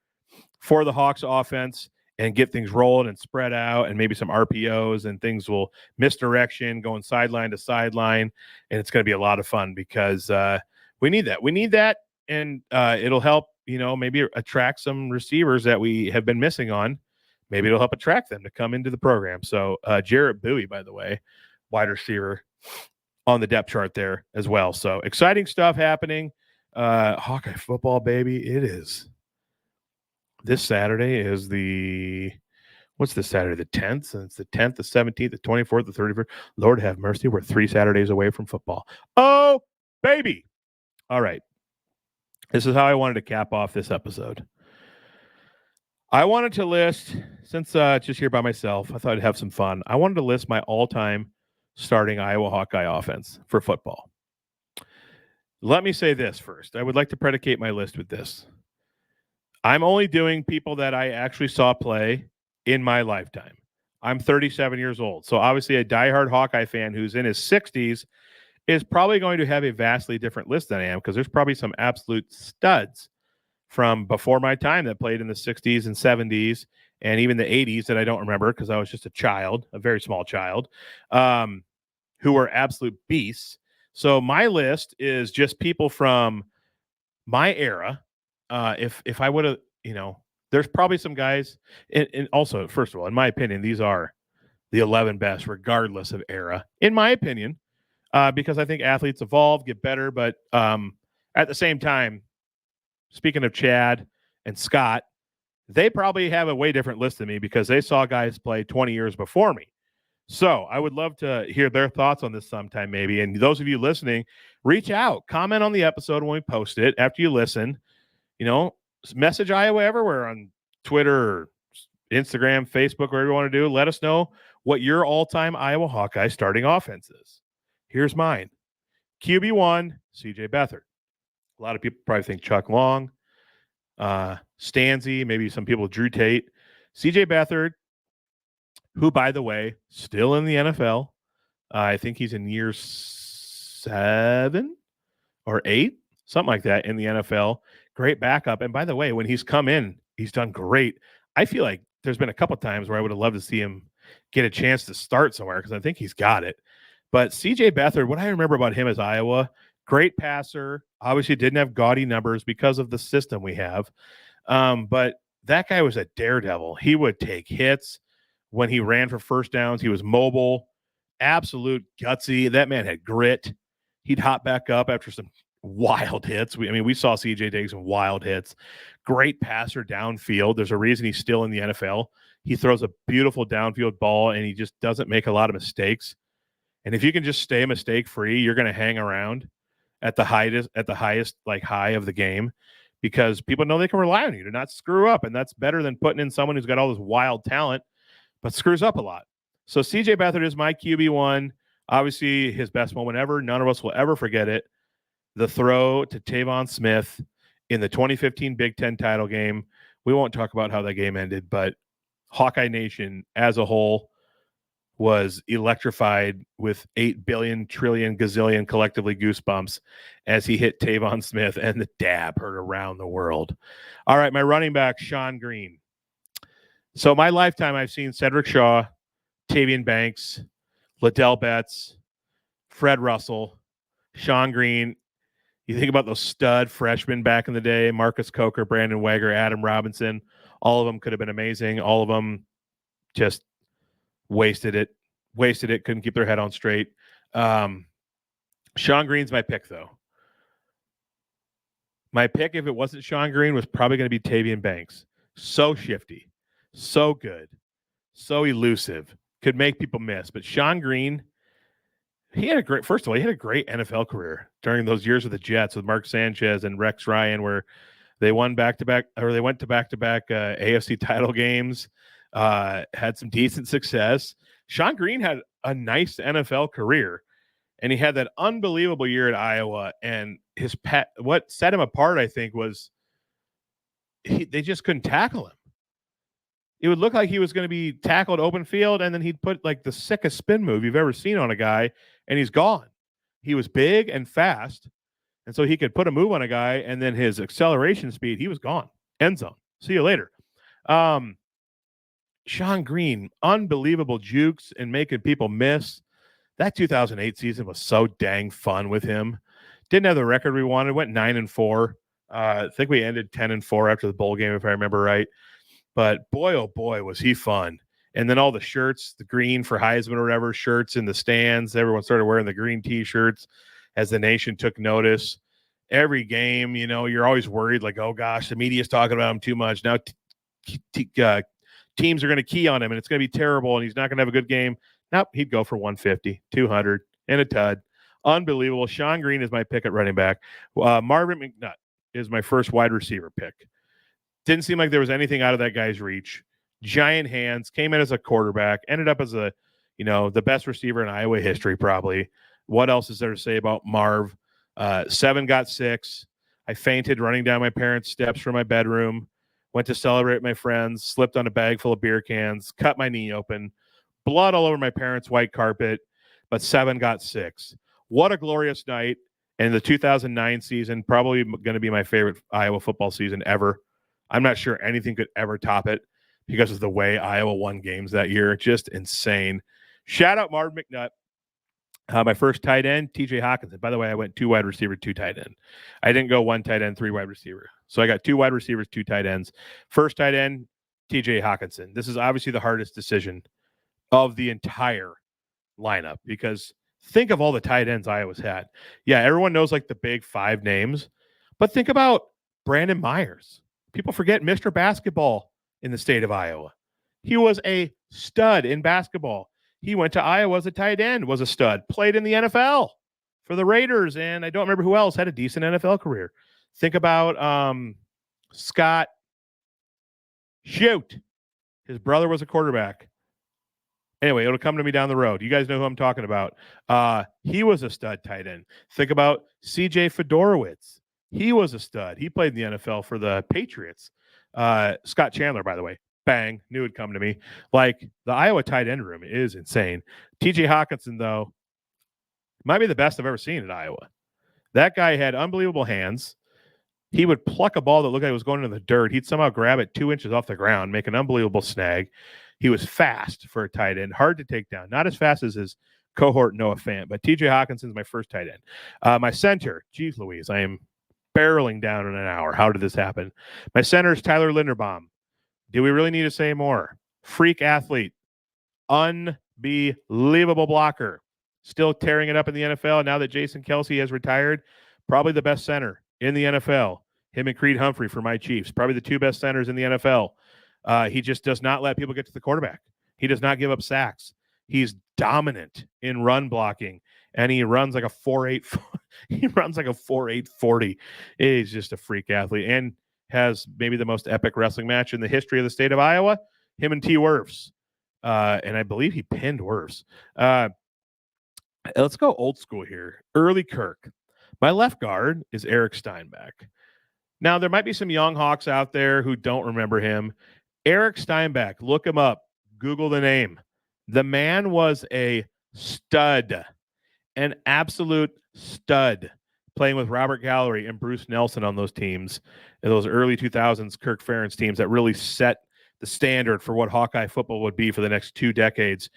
for the Hawks offense and get things rolling and spread out, and maybe some RPOs, and things will misdirection going sideline to sideline. And it's going to be a lot of fun because we need that. We need that. And it'll help, maybe attract some receivers that we have been missing on. Maybe it'll help attract them to come into the program. So Jarrett Bowie, by the way, wide receiver on the depth chart there as well. So exciting stuff happening. Hawkeye football, baby. It is. This Saturday is what's this Saturday? The 10th? And it's the 10th, the 17th, the 24th, the 31st. Lord have mercy. We're 3 Saturdays away from football. Oh, baby. All right. This is how I wanted to cap off this episode. I wanted to list, since just here by myself, I thought I'd have some fun. I wanted to list my all-time starting Iowa Hawkeye offense for football. Let me say this first. I would like to predicate my list with this. I'm only doing people that I actually saw play in my lifetime. I'm 37 years old. So obviously a diehard Hawkeye fan who's in his 60s is probably going to have a vastly different list than I am, because there's probably some absolute studs from before my time that played in the 60s and 70s and even the 80s that I don't remember because I was just a child, a very small child, who were absolute beasts. So my list is just people from my era. If I would have, there's probably some guys, and also, first of all, in my opinion, these are the 11 best regardless of era, in my opinion, because I think athletes evolve, get better, but at the same time, speaking of Chad and Scott, they probably have a way different list than me because they saw guys play 20 years before me. So I would love to hear their thoughts on this sometime maybe. And those of you listening, reach out, comment on the episode when we post it after you listen. Message Iowa everywhere on Twitter, Instagram, Facebook, whatever you want to do. Let us know what your all-time Iowa Hawkeye starting offense is. Here's mine. QB1, CJ Beathard. A lot of people probably think Chuck Long, Stanzi, maybe some people Drew Tate. CJ Beathard, who, by the way, still in the NFL. I think he's in year 7 or 8, something like that in the NFL. Great backup. And by the way, when he's come in, he's done great. I feel like there's been a couple times where I would have loved to see him get a chance to start somewhere because I think he's got it. But CJ Beathard, what I remember about him is Iowa, great passer. Obviously didn't have gaudy numbers because of the system we have. But that guy was a daredevil. He would take hits. When he ran for first downs, he was mobile, absolute gutsy. That man had grit. He'd hop back up after some wild hits. We saw CJ take some wild hits. Great passer downfield. There's a reason he's still in the NFL. He throws a beautiful downfield ball, and he just doesn't make a lot of mistakes. And if you can just stay mistake-free, you're going to hang around at the highest high of the game because people know they can rely on you to not screw up, and that's better than putting in someone who's got all this wild talent but screws up a lot. So CJ Beathard is my QB1. Obviously, his best moment ever. None of us will ever forget it. The throw to Tavon Smith in the 2015 Big Ten title game. We won't talk about how that game ended, but Hawkeye Nation as a whole was electrified with 8 billion, trillion, gazillion collectively goosebumps as he hit Tavon Smith, and the dab heard around the world. All right, my running back, Sean Green. So my lifetime, I've seen Cedric Shaw, Tavian Banks, Liddell Betts, Fred Russell, Sean Green. You think about those stud freshmen back in the day, Marcus Coker, Brandon Wager, Adam Robinson. All of them could have been amazing. All of them just wasted it, couldn't keep their head on straight. Sean Green's my pick, though. My pick, if it wasn't Sean Green, was probably going to be Tavian Banks. So shifty, so good, so elusive, could make people miss. But Sean Green, he had a great NFL career during those years with the Jets with Mark Sanchez and Rex Ryan, where they won back-to-back, or they went to back-to-back AFC title games, had some decent success. Sean Green had a nice NFL career, and he had that unbelievable year at Iowa. And what set him apart, I think, was they just couldn't tackle him. It would look like he was going to be tackled open field, and then he'd put like the sickest spin move you've ever seen on a guy, and he's gone. He was big and fast, and so he could put a move on a guy, and then his acceleration speed, he was gone. End zone. See you later. Sean Green, unbelievable jukes and making people miss. That 2008 season was so dang fun with him. Didn't have the record we wanted. Went 9-4. I think we ended 10-4 after the bowl game, if I remember right. But boy, oh boy, was he fun. And then all the shirts, the green for Heisman or whatever, shirts in the stands. Everyone started wearing the green T-shirts as the nation took notice. Every game, you're always worried, like, oh gosh, the media's talking about him too much. Now teams are going to key on him, and it's going to be terrible, and he's not going to have a good game. Nope, he'd go for 150, 200, and a tud. Unbelievable. Sean Green is my pick at running back. Marvin McNutt is my first wide receiver pick. Didn't seem like there was anything out of that guy's reach. Giant hands, came in as a quarterback, ended up as the best receiver in Iowa history, probably. What else is there to say about Marv? 7 got 6. I fainted running down my parents' steps from my bedroom. Went to celebrate with my friends, slipped on a bag full of beer cans, cut my knee open, blood all over my parents' white carpet, but 7 got 6. What a glorious night. And the 2009 season, probably going to be my favorite Iowa football season ever. I'm not sure anything could ever top it because of the way Iowa won games that year. Just insane. Shout out Marvin McNutt. My first tight end, TJ Hawkinson. By the way, I went 2 wide receiver, 2 tight end. I didn't go 1 tight end, 3 wide receiver. So I got 2 wide receivers, 2 tight ends. First tight end, TJ Hawkinson. This is obviously the hardest decision of the entire lineup because think of all the tight ends Iowa's had. Yeah, everyone knows like the big 5 names, but think about Brandon Myers. People forget Mr. Basketball in the state of Iowa. He was a stud in basketball. He went to Iowa as a tight end, was a stud, played in the NFL for the Raiders, and I don't remember who else had a decent NFL career. Think about Scott. Shoot. His brother was a quarterback. Anyway, it'll come to me down the road. You guys know who I'm talking about. He was a stud tight end. Think about C.J. Fedorowicz. He was a stud. He played in the NFL for the Patriots. Scott Chandler, by the way. Bang. Knew it'd come to me. Like, the Iowa tight end room is insane. T.J. Hawkinson, though, might be the best I've ever seen at Iowa. That guy had unbelievable hands. He would pluck a ball that looked like it was going into the dirt. He'd somehow grab it 2 inches off the ground, make an unbelievable snag. He was fast for a tight end, hard to take down. Not as fast as his cohort Noah Fant, but T.J. Hawkinson's my first tight end. My center, geez Louise, I am barreling down in an hour. How did this happen? My center is Tyler Linderbaum. Do we really need to say more? Freak athlete, unbelievable blocker, still tearing it up in the NFL. Now that Jason Kelce has retired, probably the best center in the NFL. Him and Creed Humphrey for my Chiefs, probably the two best centers in the NFL. He just does not let people get to the quarterback. He does not give up sacks. He's dominant in run blocking, and he runs like a 4.8. He runs like a 4.8 40. He's just a freak athlete and has maybe the most epic wrestling match in the history of the state of Iowa. Him and T. Wirfs, and I believe he pinned Wirfs. Let's go old school here. Early Kirk. My left guard is Eric Steinbach. Now, there might be some young Hawks out there who don't remember him. Eric Steinbach, look him up. Google the name. The man was a stud, an absolute stud, playing with Robert Gallery and Bruce Nelson on those teams, in those early 2000s Kirk Ferentz teams that really set the standard for what Hawkeye football would be for the next 2 decades.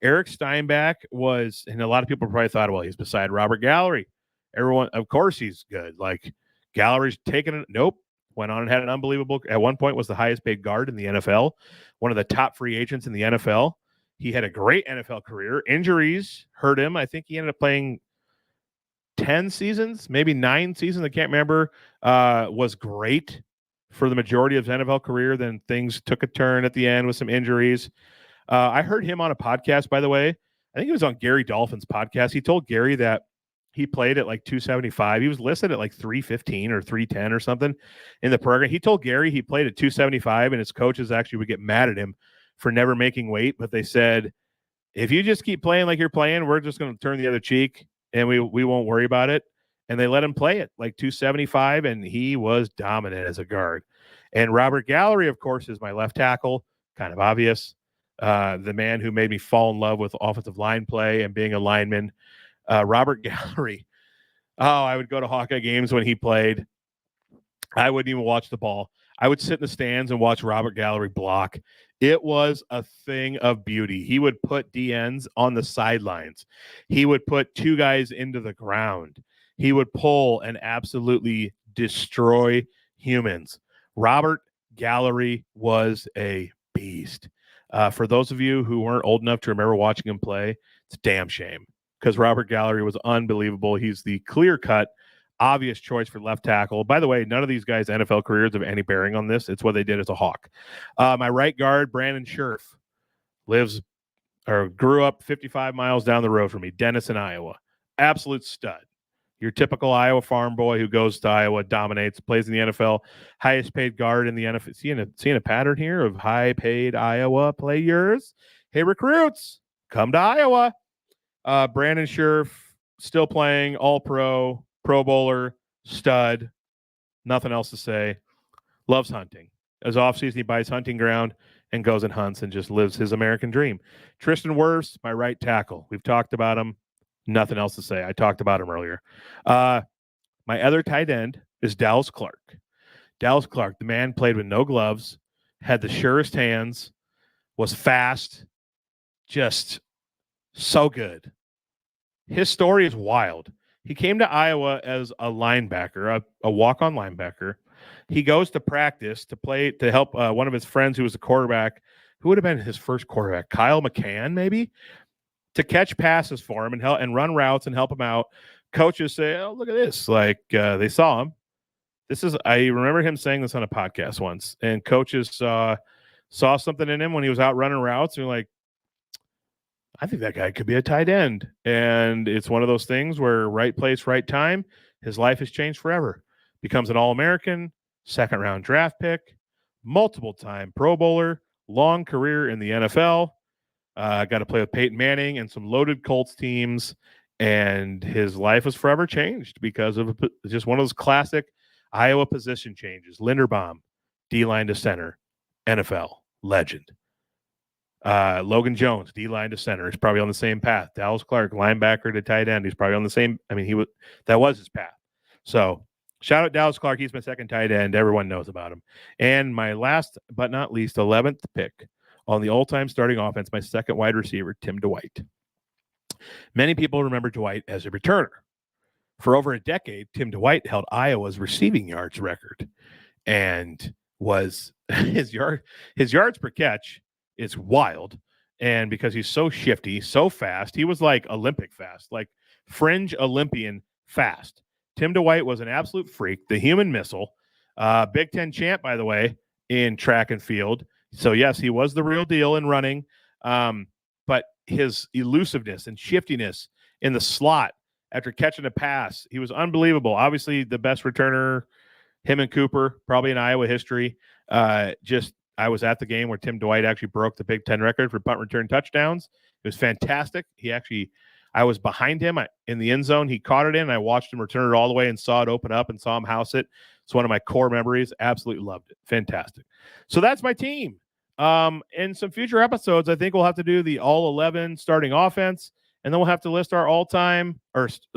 Eric Steinbach was, and a lot of people probably thought, well, he's beside Robert Gallery. Everyone, of course, he's good. Like, Gallery's taken it. Nope. Went on and had an unbelievable, at one point was the highest paid guard in the NFL, one of the top free agents in the NFL. He had a great NFL career. Injuries hurt him. I think he ended up playing 10 seasons, maybe 9 seasons. I can't remember. Was great for the majority of his NFL career. Then things took a turn at the end with some injuries. I heard him on a podcast, by the way. I think it was on Gary Dolphin's podcast. He told Gary that he played at like 275. He was listed at like 315 or 310 or something in the program. He told Gary he played at 275, and his coaches actually would get mad at him for never making weight. But they said, if you just keep playing like you're playing, we're just going to turn the other cheek and we won't worry about it. And they let him play at like 275, and he was dominant as a guard. And Robert Gallery, of course, is my left tackle. Kind of obvious. The man who made me fall in love with offensive line play and being a lineman. Robert Gallery. Oh, I would go to Hawkeye games when he played. I wouldn't even watch the ball. I would sit in the stands and watch Robert Gallery block. It was a thing of beauty. He would put DNs on the sidelines. He would put 2 guys into the ground. He would pull and absolutely destroy humans. Robert Gallery was a beast. For those of you who weren't old enough to remember watching him play, it's a damn shame, because Robert Gallery was unbelievable. He's the clear-cut, obvious choice for left tackle. By the way, none of these guys' NFL careers have any bearing on this. It's what they did as a Hawk. My right guard, Brandon Scherf, grew up 55 miles down the road from me, Denison, Iowa. Absolute stud. Your typical Iowa farm boy who goes to Iowa, dominates, plays in the NFL, highest paid guard in the NFL. Seeing a pattern here of high-paid Iowa players. Hey, recruits, come to Iowa. Brandon Scherf, still playing, all-pro, Pro Bowler, stud. Nothing else to say. Loves hunting. As offseason, he buys hunting ground and goes and hunts and just lives his American dream. Tristan Wirfs, my right tackle. We've talked about him. Nothing else to say. I talked about him earlier. My other tight end is Dallas Clark. Dallas Clark, the man played with no gloves, had the surest hands, was fast, just so good. His story is wild. He came to Iowa as a linebacker, a walk-on linebacker. He goes to practice to help one of his friends who was a quarterback, who would have been his first quarterback, Kyle McCann, maybe, to catch passes for him and run routes and help him out. Coaches say, "Oh, look at this!" Like they saw him. I remember him saying this on a podcast once, and coaches saw something in him when he was out running routes, and like, I think that guy could be a tight end. And it's one of those things where right place, right time, his life has changed forever. Becomes an All-American, second-round draft pick, multiple-time Pro Bowler, long career in the NFL. got to play with Peyton Manning and some loaded Colts teams, and his life was forever changed because of just one of those classic Iowa position changes. Linderbaum, D-line to center, NFL legend. Logan Jones, D-line to center, is probably on the same path. Dallas Clark, linebacker to tight end, he's probably on the same. I mean, that was his path. So shout out Dallas Clark. He's my second tight end. Everyone knows about him. And my last but not least, 11th pick on the all-time starting offense, my second wide receiver, Tim Dwight. Many people remember Dwight as a returner. For over a decade, Tim Dwight held Iowa's receiving yards record, and was his yards per catch is wild. And because he's so shifty, so fast, he was like Olympic fast, like fringe Olympian fast. Tim Dwight was an absolute freak, the human missile, Big Ten champ, by the way, in track and field. So yes, he was the real deal in running. But his elusiveness and shiftiness in the slot after catching a pass, he was unbelievable. Obviously, the best returner, him and Cooper, probably in Iowa history. I was at the game where Tim Dwight actually broke the Big Ten record for punt return touchdowns. It was fantastic. I was behind him in the end zone. He caught it in, and I watched him return it all the way and saw it open up and saw him house it. It's one of my core memories. Absolutely loved it. Fantastic. So that's my team. In some future episodes, I think we'll have to do the all 11 starting offense, and then we'll have to list our all-time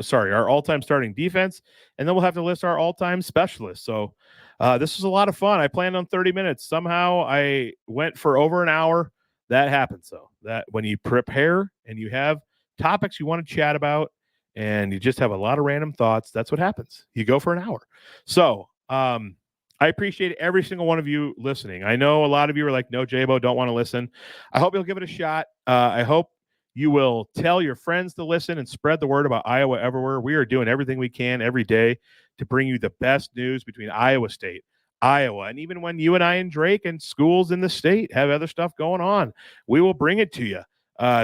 starting defense, and then we'll have to list our all-time specialists. So this was a lot of fun. I planned on 30 minutes. Somehow I went for over an hour. That happens, though. That when you prepare and you have topics you want to chat about and you just have a lot of random thoughts, that's what happens. You go for an hour. So I appreciate every single one of you listening. I know a lot of you are like, no, Jabo, don't want to listen. I hope you'll give it a shot. I hope you will tell your friends to listen and spread the word about Iowa everywhere. We are doing everything we can every day to bring you the best news between Iowa State, Iowa, and even when you and I and Drake and schools in the state have other stuff going on, we will bring it to you.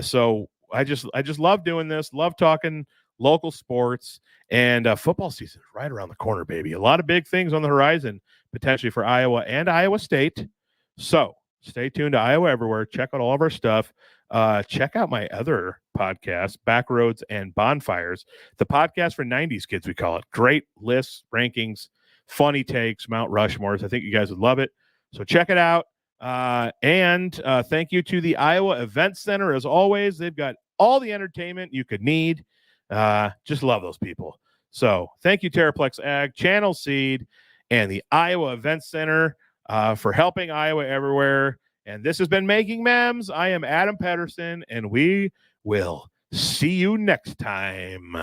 So I just love doing this, love talking local sports, and football season is right around the corner, baby. A lot of big things on the horizon, potentially for Iowa and Iowa State. So stay tuned to Iowa Everywhere. Check out all of our stuff. Check out my other podcast, Backroads and Bonfires, the podcast for 90s kids, we call it. Great lists, rankings, funny takes, Mount Rushmores. I think you guys would love it. So check it out. And thank you to the Iowa Event Center. As always, they've got all the entertainment you could need. Just love those people. So thank you, Terraplex Ag, Channel Seed, and the Iowa Event Center for helping Iowa Everywhere. And this has been Making Memz. I am Adam Pedersen, and we will see you next time.